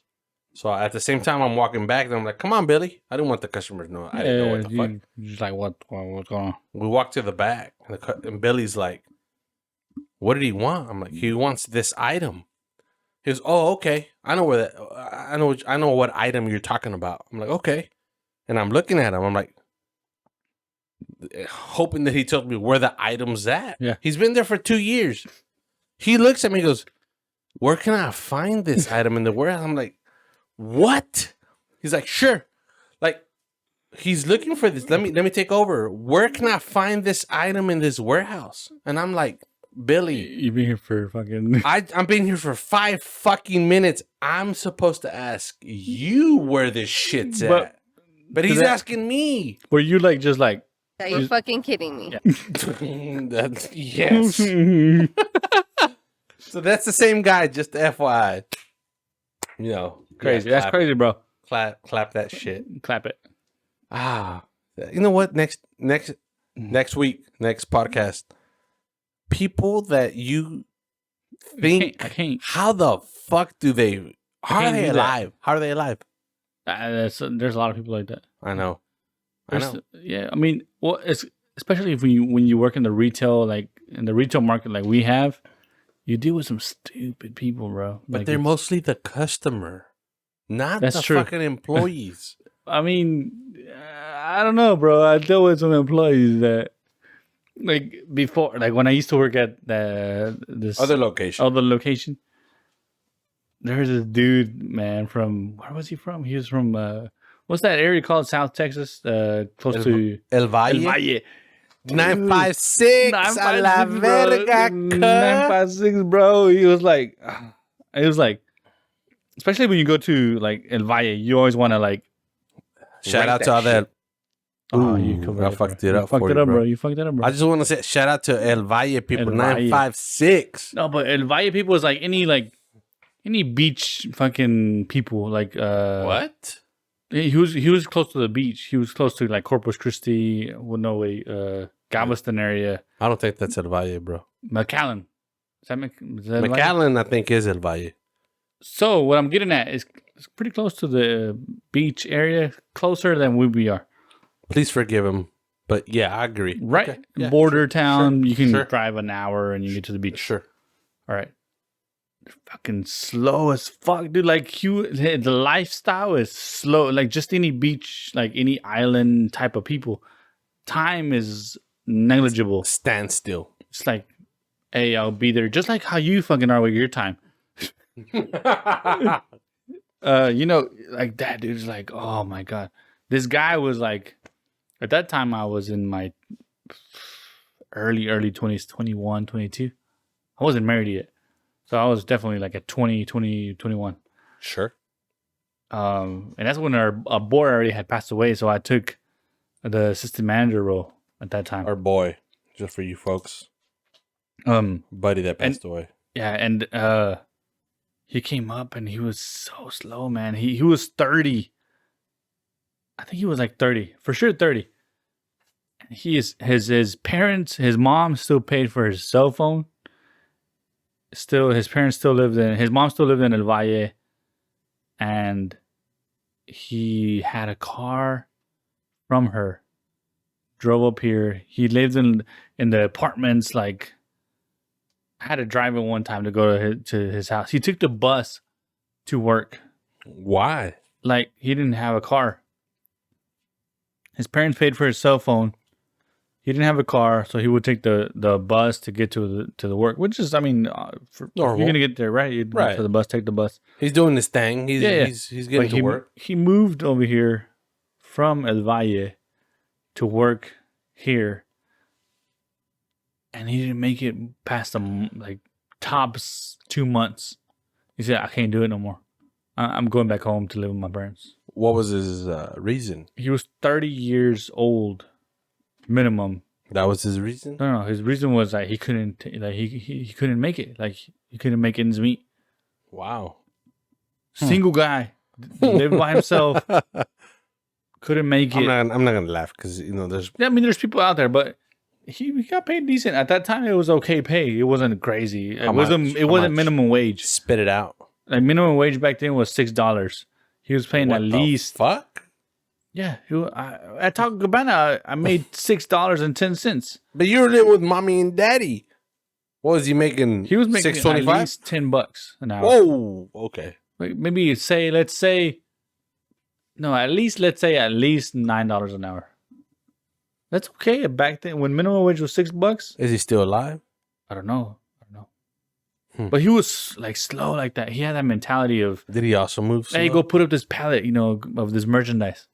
So at the same time, I'm walking back, and I'm like, come on, Billy. I didn't want the customers to know. I didn't know what the fuck. Just like, what's going on? We walk to the back, and Billy's like, what did he want? I'm like, he wants this item. He goes, oh, okay. I know where that. I know what item you're talking about. I'm like, okay. And I'm looking at him. I'm like, hoping that he tells me where the item's at. Yeah. He's been there for 2 years. He looks at me and goes, where can I find this item in the warehouse? I'm like, what? He's like, sure. Like, he's looking for this. Let me take over. Where can I find this item in this warehouse? And I'm like, Billy, you've been here for fucking. I'm being here for 5 fucking minutes. I'm supposed to ask you where this shit's at, but he's asking me. Were you like just like? Are you fucking kidding me? Yeah. Yes. So that's the same guy. Just FYI. Crazy. That's crazy, bro. Clap that shit. Clap it. You know what? Next week, next podcast. People that you think, I can't. How the fuck do they? How are they alive? How are they alive? There's a lot of people like that. I know. Yeah, I mean, well, it's especially if when you work in the retail like in the retail market like we have, you deal with some stupid people, bro. But like they're mostly the customer, not the true. fucking employees. I mean, I don't know, bro. I deal with some employees that, like before, like when I used to work at this Other location. There's this dude, man, from where was he from? He was from what's that area called? South Texas, close to El Valle. 956 a la verga, 956, bro. He was like, especially when you go to like El Valle, you always want to like shout out to all that. Oh, I fucked it up, bro. You fucked it up, bro. I just want to say shout out to El Valle people. 956. No, but El Valle people was like any beach fucking people. Like what? He was close to the beach. He was close to like Corpus Christi. Well, no way, Galveston area. I don't think that's El Valle, bro. McAllen. Is that McAllen? I think is El Valle. So what I'm getting at is it's pretty close to the beach area, closer than we are. Please forgive him, but yeah, I agree. Right, Okay. Yeah, border town. Sure. You can drive an hour and you get to the beach. Sure. All right. They're fucking slow as fuck, dude. Like the lifestyle is slow. Like just any beach, like any island type of people, time is negligible. Standstill. It's like, hey, I'll be there. Just like how you fucking are with your time. You know, like that dude's like, oh my god. This guy was like, at that time I was in my early 20s, 21, 22. I wasn't married yet. So I was definitely like at 20, 21. Sure. And that's when our boy already had passed away. So I took the assistant manager role at that time. Our boy, just for you folks. Buddy that passed away. Yeah, and he came up and he was so slow, man. He was 30. I think he was like 30, for sure 30. And his parents, his mom still paid for his cell phone. Still, his parents still lived in, his mom still lived in El Valle, and he had a car from her, drove up here. He lived in the apartments. Like, I had to drive it one time to go to his house. He took the bus to work. Why? Like, he didn't have a car. His parents paid for his cell phone. He didn't have a car, so he would take the bus to get to the work, which is, I mean, if you're gonna get there, right? You'd wait for the bus, take the bus. He's doing his thing. He's getting to work. He moved over here from El Valle to work here, and he didn't make it past like tops 2 months. He said, "I can't do it no more. I'm going back home to live with my parents." What was his reason? He was 30 years old. Minimum. That was his reason? No. His reason was that he couldn't, like he couldn't make it. Like he couldn't make ends meet. Wow. Single guy, lived by himself, couldn't make it. I'm not gonna laugh because there's. Yeah, I mean, there's people out there, but he got paid decent at that time. It was okay pay. It wasn't crazy. It wasn't minimum wage. Spit it out. Like minimum wage back then was $6. He was paying at least. Fuck. Yeah, at Taco Cabana, I made $6.10. But you were living with mommy and daddy. What was he making? He was making $6.25? at least $10 an hour. Whoa, okay. Like maybe let's say at least $9 an hour. That's okay back then when minimum wage was $6. Is he still alive? I don't know. But he was like slow like that. He had that mentality of. Did he also move slow? Hey, go put up this pallet, of this merchandise.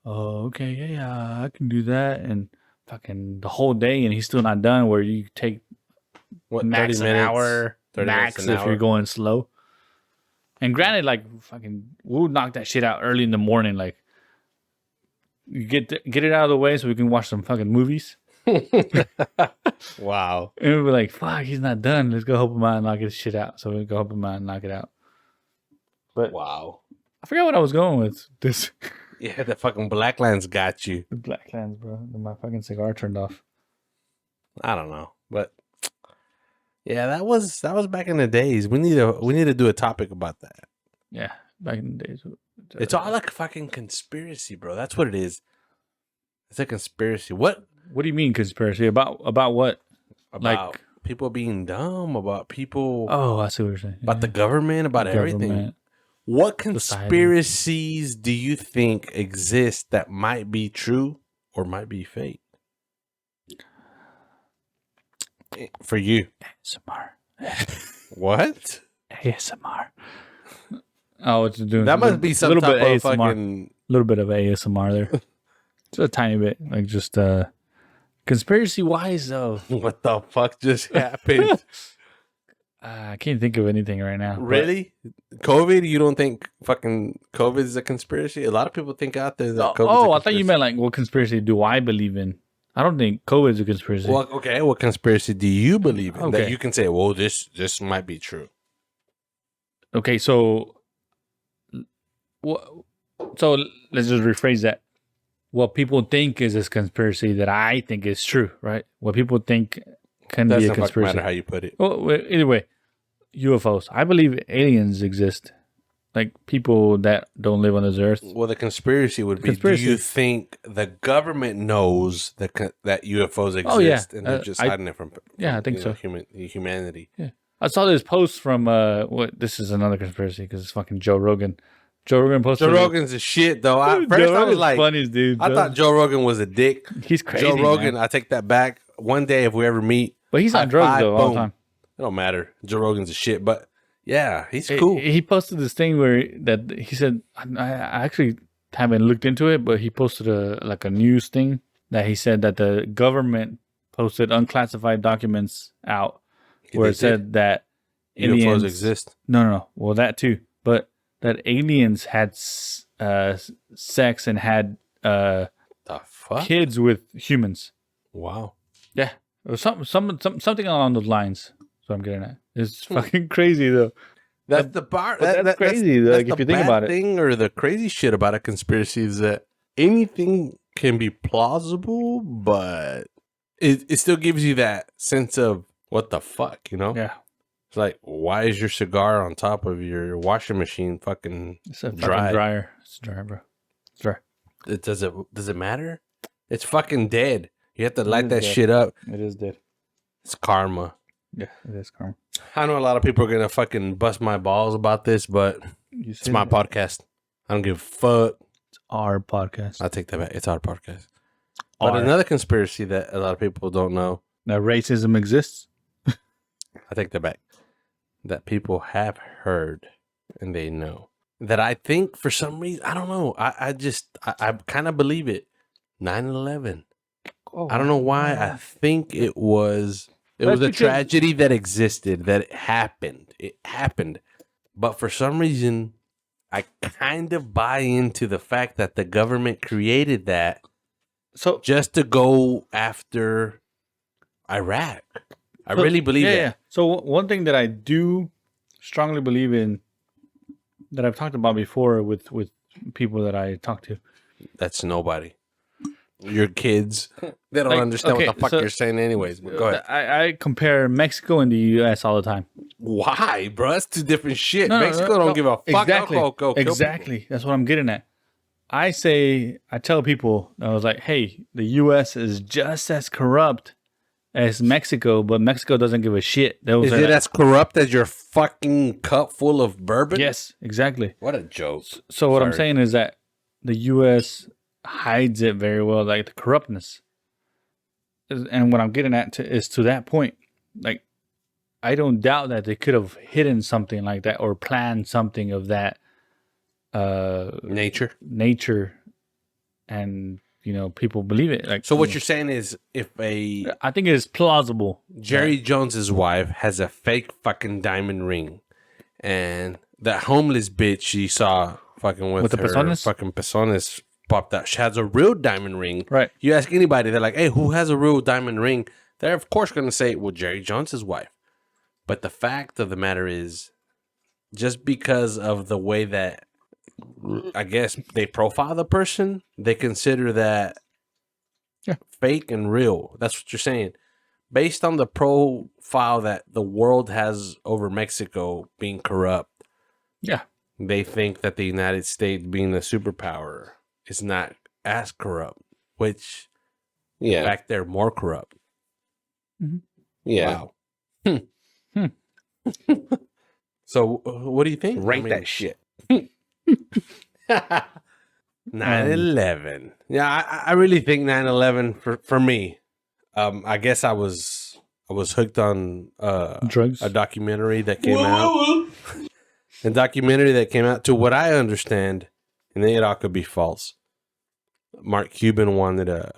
Oh, okay, yeah, I can do that, and fucking the whole day, and he's still not done. Where you take max 30 minutes, an hour, max if you're going slow. And granted, like fucking, we'll knock that shit out early in the morning. Like, you get it out of the way so we can watch some fucking movies. Wow. And we were like, fuck, he's not done. Let's go help him out and knock his shit out. So we go help him out and knock it out. But wow, I forgot what I was going with. This. Yeah, the fucking Blacklands got you. The Blacklands, bro. My fucking cigar turned off. I don't know, but yeah, that was back in the days. We need to do a topic about that. Yeah, back in the days. It's all like a fucking conspiracy, bro. That's what it is. It's a conspiracy. What do you mean conspiracy? About what? About people being dumb, about people... Oh, I see what you're saying. About the government, about everything. What conspiracies do you think exist that might be true or might be fake? For you. ASMR. What? ASMR. Oh, what you doing? That must be some type of fucking... A little bit of ASMR there. Just a tiny bit. Like just conspiracy-wise, though. What the fuck just happened? I can't think of anything right now. Really? COVID? You don't think fucking COVID is a conspiracy? A lot of people think out there that COVID I thought you meant like, what conspiracy do I believe in? I don't think COVID is a conspiracy. Well, okay, what conspiracy do you believe in that you can say, well, this might be true? Okay, so let's just rephrase that. What people think is a conspiracy that I think is true, right? What people think can be a conspiracy. Doesn't matter how you put it. Well, anyway, UFOs. I believe aliens exist. Like people that don't live on this earth. Well, the conspiracy would be, do you think the government knows that UFOs exist and they're just hiding it from I think so. Humanity? Yeah. I saw this post from, this is another conspiracy because it's fucking Joe Rogan. Joe Rogan posted. Joe Rogan's a shit, though. I was like, funniest dude. I thought Joe Rogan was a dick. He's crazy. Joe Rogan, I take that back. One day, if we ever meet. But he's on drugs, though, all the time. It don't matter. Joe Rogan's a shit, but yeah, he's cool. He posted this thing where he said, I actually haven't looked into it, but he posted a news thing that he said that the government posted unclassified documents out where it said that UFOs exist. No. Well, that too. But that aliens had sex and had the fuck? Kids with humans. Wow. Yeah. Or something along those lines. That's what I'm getting at. It's fucking crazy, though. That's the part. That's crazy. Like, if you think about it. The thing or the crazy shit about a conspiracy is that anything can be plausible, but it still gives you that sense of what the fuck, you know? Yeah. It's like, why is your cigar on top of your washing machine fucking It's a dry? fucking dryer. It's dry, bro. It's dry. Does it matter? It's fucking dead. You have to light that shit up. It is dead. It's karma. Yeah, it is karma. I know a lot of people are going to fucking bust my balls about this, but it's my podcast. I don't give a fuck. It's our podcast. I'll take that back. It's our podcast. But another conspiracy that a lot of people don't know. That racism exists? I take that back. That people have heard and they know. That I think for some reason, I don't know. I kind of believe it. 9/11. Oh, I don't know why. I think it was a tragedy that existed, that it happened. It happened. But for some reason, I kind of buy into the fact that the government created that just to go after Iraq. I really believe that. Yeah. So one thing that I do strongly believe in, that I've talked about before with people that I talk to. That's nobody. Your kids. They don't understand what the fuck you're saying anyways. But go ahead. I compare Mexico and the U.S. all the time. Why, bro? That's two different shit. Mexico don't give a fuck. Exactly. That's what I'm getting at. I tell people, I was like, hey, the U.S. is just as corrupt as Mexico, but Mexico doesn't give a shit. Is it as corrupt as your fucking cup full of bourbon? Yes, exactly. What a joke. So what I'm saying is that the U.S. hides it very well, like the corruptness. And what I'm getting at is to that point. Like, I don't doubt that they could have hidden something like that or planned something of that nature, and people believe it. Like, so what you're saying is, I think it is plausible. Jerry Jones's wife has a fake fucking diamond ring, and that homeless bitch she saw fucking with the her personas? fucking personas popped out. She has a real diamond ring. Right. You ask anybody, they're like, hey, who has a real diamond ring? They're of course going to say, well, Jerry Jones's wife. But the fact of the matter is, just because of the way that, I guess, they profile the person, they consider that fake and real. That's what you're saying. Based on the profile that the world has over Mexico being corrupt, they think that the United States, being a superpower, is not as corrupt, which, in fact, they're more corrupt. Mm-hmm. Yeah. Hmm. So, what do you think? Rank that shit. 9/11. Yeah, I really think 9/11 for me. I guess I was hooked on Drugs. a documentary that came out. A documentary that came out, to what I understand, and it all could be false. Mark Cuban wanted to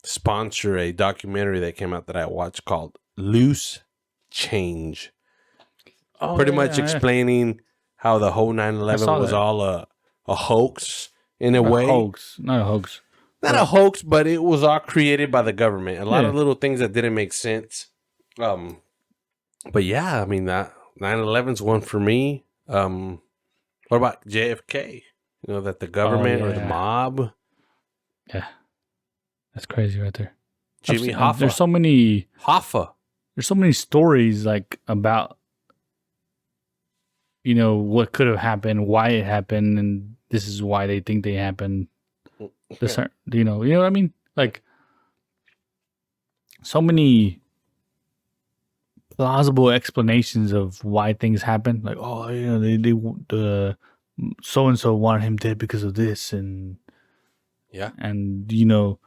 sponsor a documentary that came out that I watched called Loose Change. Pretty much explaining how the whole 9/11 was all a hoax in a way. Hoax. Not a hoax. Not a hoax, but it was all created by the government. A lot of little things that didn't make sense. But yeah, I mean, that 9/11's one for me. What about JFK? You know, that the government or the mob. Yeah. That's crazy right there. Jimmy Hoffa. There's so many Hoffa. There's so many stories like about, you know, what could have happened, why it happened, and this is why they think they happened. You know what I mean? Like, so many plausible explanations of why things happen. Like, oh, you know, they so and so wanted him dead because of this, and you know,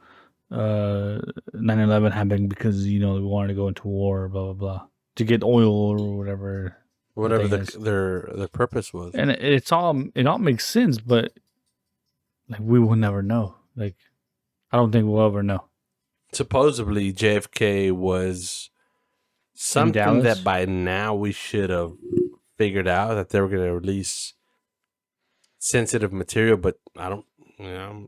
9/11 happened because, you know, they wanted to go into war, blah blah blah, to get oil or whatever their purpose was. And it all makes sense, but like, we will never know. Like, I don't think we'll ever know. Supposedly JFK was something that by now we should have figured out, that they were going to release sensitive material, but I don't know.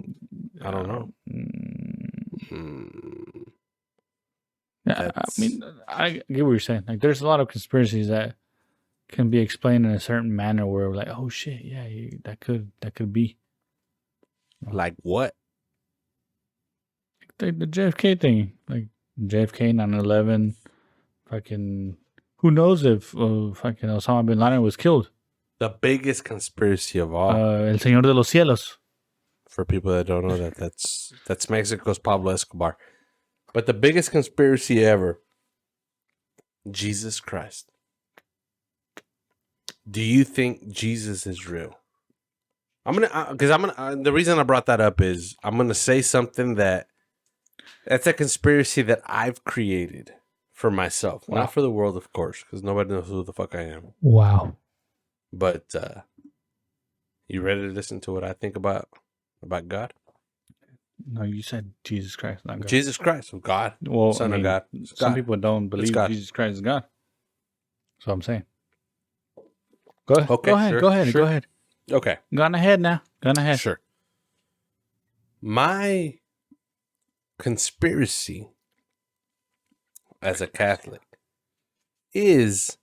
Yeah, I mean, I get what you're saying. Like, there's a lot of conspiracies that can be explained in a certain manner where we're like, oh shit, yeah, that could be. Like what? The JFK thing, like JFK, 9/11, fucking, who knows if fucking Osama bin Laden was killed. The biggest conspiracy of all. El Señor de los Cielos. For people that don't know that, that's Mexico's Pablo Escobar. But the biggest conspiracy ever, Jesus Christ. Do you think Jesus is real? The reason I brought that up is I'm gonna say something that's a conspiracy that I've created for myself, not for the world, of course, because nobody knows who the fuck I am. Wow. But you ready to listen to what I think about God? No, you said Jesus Christ, not God. Jesus Christ, God, Son of God. Some people don't believe Jesus Christ is God. That's what I'm saying. Go ahead. Okay, go ahead. Okay. Gone ahead now. Gone ahead. Sure. My conspiracy as a Catholic is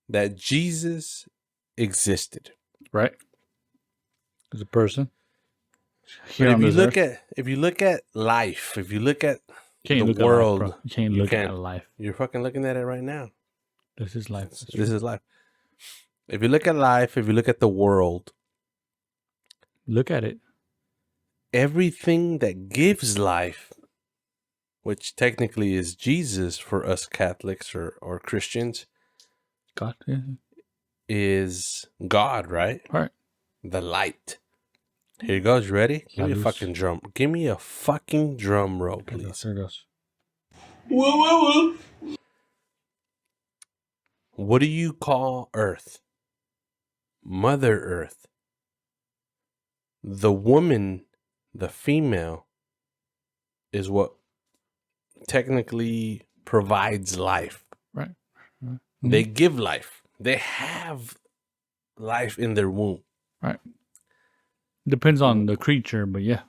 that Jesus existed. Right. As a person. But if you look at life, if you look at the world, at life, you can't look at life. You're fucking looking at it right now. This is life. This is life. If you look at life, if you look at the world, look at it. Everything that gives life, which technically is Jesus for us Catholics or Christians, God, yeah, is God, right? Right. The light. Here it goes. You ready? Give me a fucking drum. Give me a fucking drum roll, please. There it goes. Whoa. What do you call Earth? Mother Earth. The woman, the female, is what technically provides life. Right. Mm-hmm. They give life. They have life in their womb. Right. Depends on the creature, but yeah.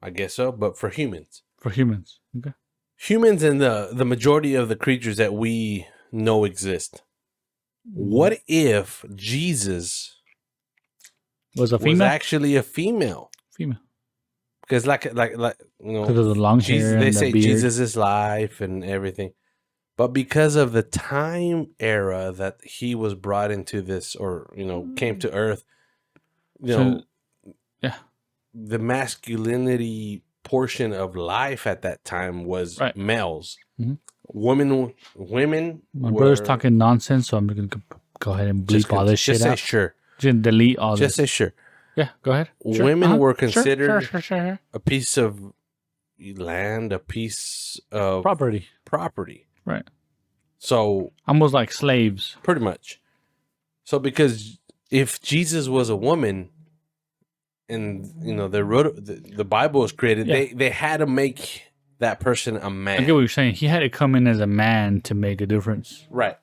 I guess so, but for humans. Okay. Humans and the majority of the creatures that we know exist. What if Jesus was actually a female? Because like you know, because of the long hair, they say Jesus is life and everything, but because of the time era that he was brought into this, or came to Earth, the masculinity portion of life at that time was males. Mm-hmm. Women. My brother's talking nonsense, so I'm gonna go ahead and bleep all this shit out. Just say sure. Just delete all this. Just say sure. Yeah, go ahead. Sure. Women were considered sure. a piece of land, a piece of property. Right. So almost like slaves. Pretty much. So because if Jesus was a woman, and they wrote the Bible was created, they had to make that person a man. I get what you're saying. He had to come in as a man to make a difference. Right.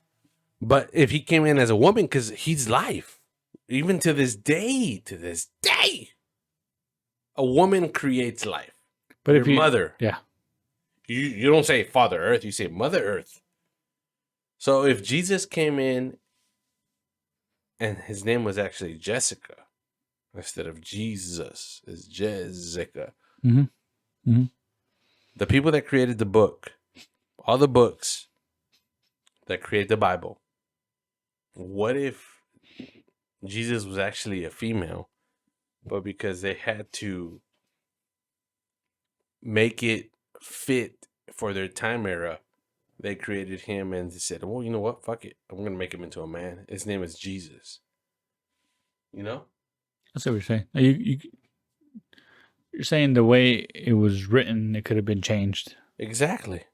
But if he came in as a woman, because he's life, even to this day, a woman creates life. But your if you, mother, yeah, you don't say Father Earth, you say Mother Earth. So if Jesus came in, and his name was actually Jessica instead of Jesus, is Jessica. Mm-hmm. Mm-hmm. The people that created the book, all the books that create the Bible, what if Jesus was actually a female, but because they had to make it fit for their time era, they created him and they said, well, you know what? Fuck it. I'm going to make him into a man. His name is Jesus. You know? That's what you're saying. You're saying the way it was written, it could have been changed. Exactly.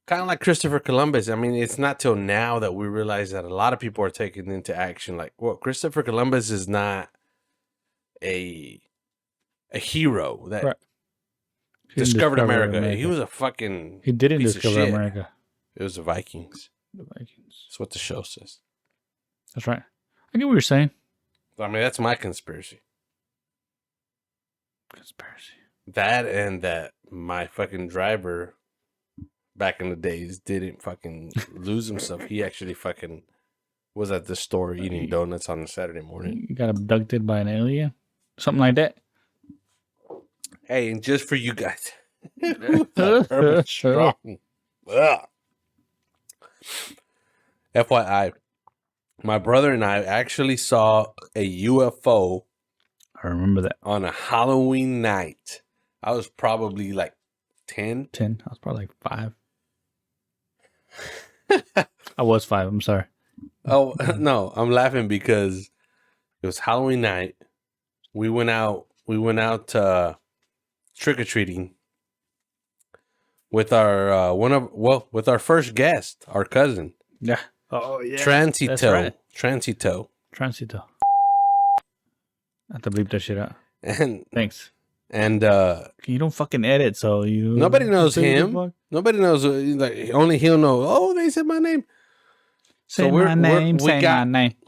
Kind of like Christopher Columbus. I mean, it's not till now that we realize that a lot of people are taking into action. Like, well, Christopher Columbus is not a hero that discovered America. He was a fucking He didn't discover America. It was the Vikings. The Vikings. That's what the show says. That's right. I get what you're saying. I mean, that's my conspiracy. That and that my fucking driver back in the days didn't fucking lose himself. He actually fucking was at the store eating donuts on a Saturday morning. You got abducted by an alien? Something like that? Hey, and just for you guys. FYI, my brother and I actually saw a UFO. I remember that. On a Halloween night. I was probably like 10. 10. I was probably like 5. I was 5. I'm sorry. Oh, no. I'm laughing because it was Halloween night. We went out trick-or-treating with our with our first guest, our cousin. Yeah. Oh, yeah. Transito. Right. Transito. I have to bleep that shit out. And thanks. And you don't fucking edit, so you nobody knows him. Nobody knows. Like only he'll know. Oh, they said my name. Say my name.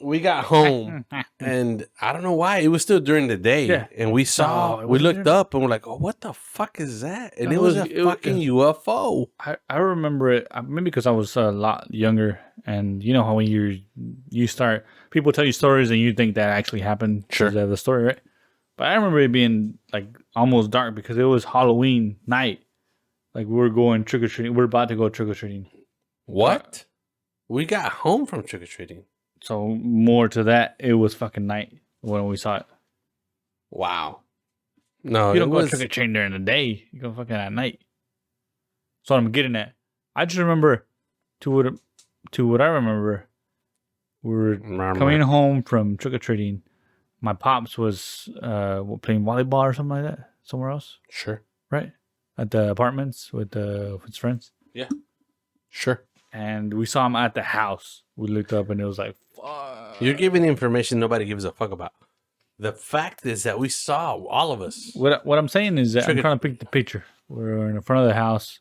We got home, and I don't know why it was still during the day. Yeah. And we saw. We looked up, and we're like, "Oh, what the fuck is that?" And it was a fucking UFO. I remember it. Maybe because I was a lot younger, and you know how when you start, people tell you stories, and you think that actually happened. Sure, they have the story, right? But I remember it being like almost dark because it was Halloween night. Like we were going trick or treating. We're about to go trick or treating. What? We got home from trick or treating. So more to that, it was fucking night when we saw it. Wow. No, you don't go trick or treating during the day. You go fucking at night. That's what I'm getting at. I just remember to what I remember. We were coming home from trick or treating. My pops was playing volleyball or something like that somewhere else. Sure. Right? At the apartments with his friends. Yeah. Sure. And we saw him at the house. We looked up and it was like, fuck. You're giving information nobody gives a fuck about. The fact is that we saw, all of us. What I'm saying is that I'm trying to pick the picture. We're in the front of the house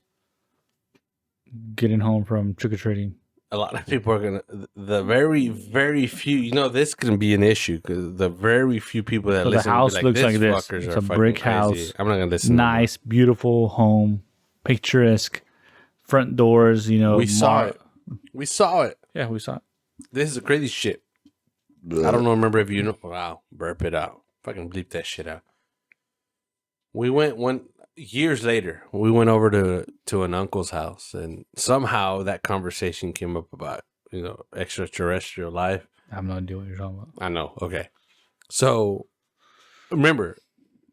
getting home from trick-or-treating. A lot of people are going to, the very, very few, this can be an issue because the very few people that listen the house like, looks like this. It's a brick house. I'm not going to listen. Nice, beautiful home, picturesque. Front doors, We saw it. We saw it. Yeah, we saw it. This is a crazy shit. I don't remember if you know. Wow, burp it out. Fucking bleep that shit out. We went years later. We went over to an uncle's house, and somehow that conversation came up about extraterrestrial life. I have no idea what you're talking about. I know. Okay, so remember,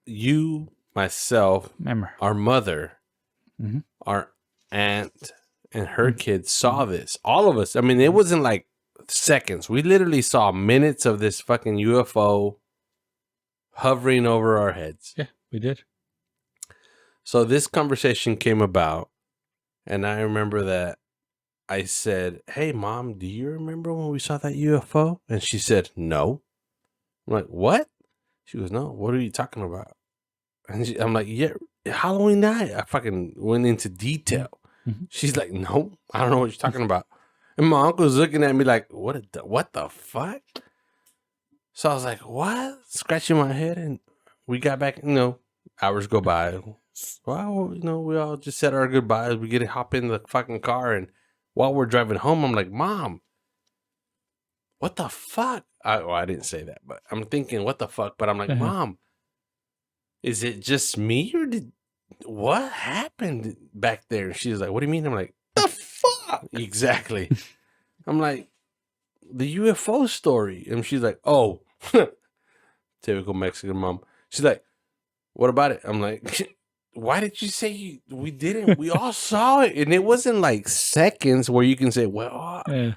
you myself, Remember. our mother, Mm-hmm. our aunt, and her kids saw this. All of us. I mean, it wasn't like seconds. We literally saw minutes of this fucking UFO hovering over our heads. Yeah, we did. So this conversation came about, and I remember that I said, "Hey, Mom, do you remember when we saw that UFO?" And she said, "No." I'm like, "What?" She goes, "No, what are you talking about?" And I'm like, "Yeah, Halloween night." I fucking went into detail. Mm-hmm. She's like, "No, I don't know what you're talking about." And my uncle's looking at me like, what the fuck? So I was like, what? Scratching my head. And we got back, hours go by. Well, we all just said our goodbyes. We get to hop in the fucking car. And while we're driving home, I'm like, Mom, what the fuck? I didn't say that, but I'm thinking, what the fuck? But I'm like, Mom, is it just me or what happened back there? And she's like, what do you mean? I'm like, the fuck? Exactly. I'm like, the UFO story. And she's like, oh, typical Mexican mom. She's like, what about it? I'm like, why did you say we didn't? We all saw it. And it wasn't like seconds where you can say, well, a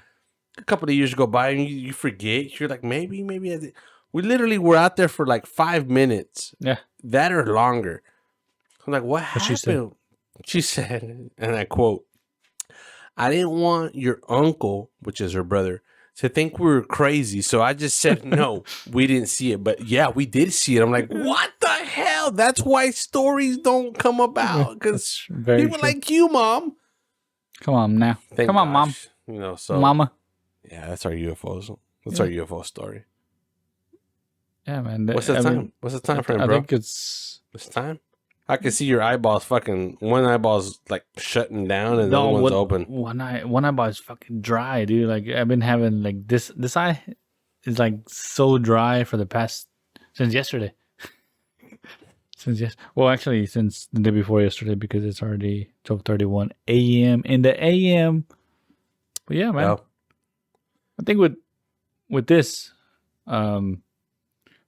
couple of years go by and you forget. You're like, maybe I did. We literally were out there for like 5 minutes. Yeah. That or longer. I'm like, what happened? She said, and I quote, I didn't want your uncle, which is her brother, to think we were crazy. So I just said, no, we didn't see it. But yeah, we did see it. I'm like, what the hell? That's why stories don't come about. Because people like you, Mom. Come on now. Come on, Mom. So Mama. Yeah, that's our UFOs. That's our UFO story. Yeah, man. What's the time? What's the time frame, bro? I think it's time. I can see your eyeballs fucking. One eyeball's like shutting down and the other one's open. One eyeball is fucking dry, dude. Like I've been having like this eye is like so dry for the past since yesterday. Well, actually, since the day before yesterday because it's already 12:31 a.m. in the a.m. But yeah, man. Well, I think with this,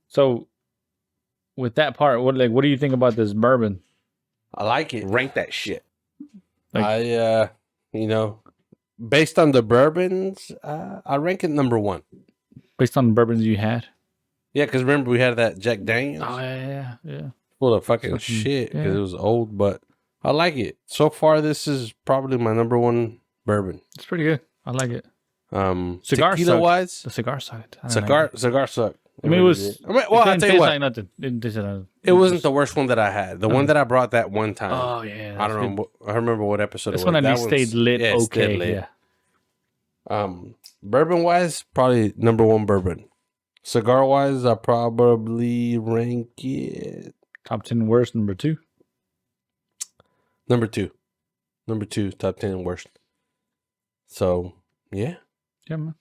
so. With that part, what do you think about this bourbon? I like it. Rank that shit. Like, based on the bourbons, I rank it number 1. Based on the bourbons you had? Yeah, because remember we had that Jack Daniels? Oh, yeah. Full of fucking shit because it was old, but I like it. So far, this is probably my number 1 bourbon. It's pretty good. I like it. Cigar tequila-wise? The cigar sucked. Cigar sucked. I mean, it was. I'll tell you what. Like nothing. It wasn't the worst one that I had. The one that I brought that one time. Oh yeah. I don't know. I remember what episode this it was. One at least stayed lit. Yeah, okay. Stayed lit. Yeah. Bourbon wise, probably number 1 bourbon. Cigar wise, I probably rank it top 10 worst. Number 2. Number 2. Top 10 worst. So yeah. Yeah, man.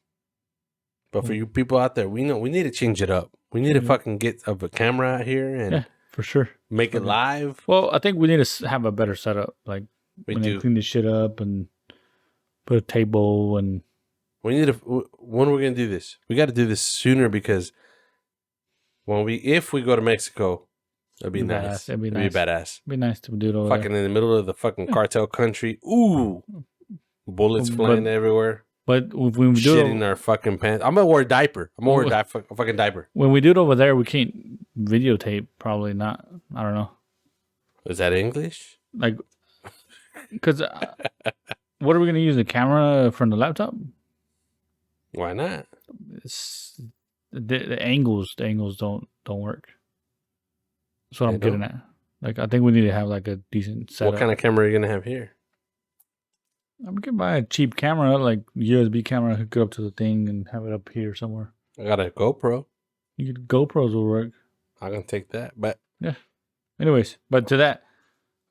But for you people out there, we need to change it up. We need to fucking get a camera out here and for sure make it live. Well, I think we need to have a better setup. Like we do clean this shit up and put a table and. We need to. When are we gonna do this? We got to do this sooner because if we go to Mexico, it'd be nice. It'd be badass. It'd be nice to do it all. Fucking in the middle of the fucking cartel country. Ooh, bullets flying everywhere. But when we do shit in our fucking pants, I'm gonna wear a diaper. I'm gonna wear a fucking diaper. When we do it over there, we can't videotape. Probably not. I don't know. Is that English? Like, because what are we gonna use? The camera from the laptop? Why not? The angles don't work. That's what I'm getting at. Like, I think we need to have like a decent setup. What kind of camera are you gonna have here? I'm gonna buy a cheap camera, like USB camera, hook it up to the thing and have it up here somewhere. I got a GoPro. GoPros will work. I'm gonna take that, but yeah. Anyways, but to that,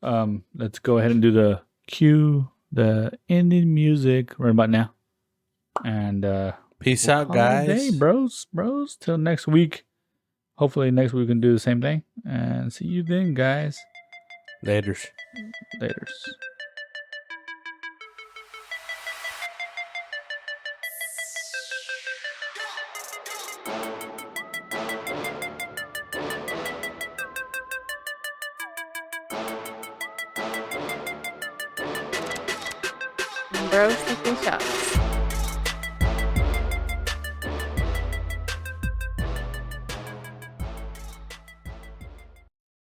let's go ahead and do the cue, the ending music right about now. And peace out, guys. Hey, bros. Till next week. Hopefully next week we can do the same thing. And see you then, guys. Laters. and bros taking shots.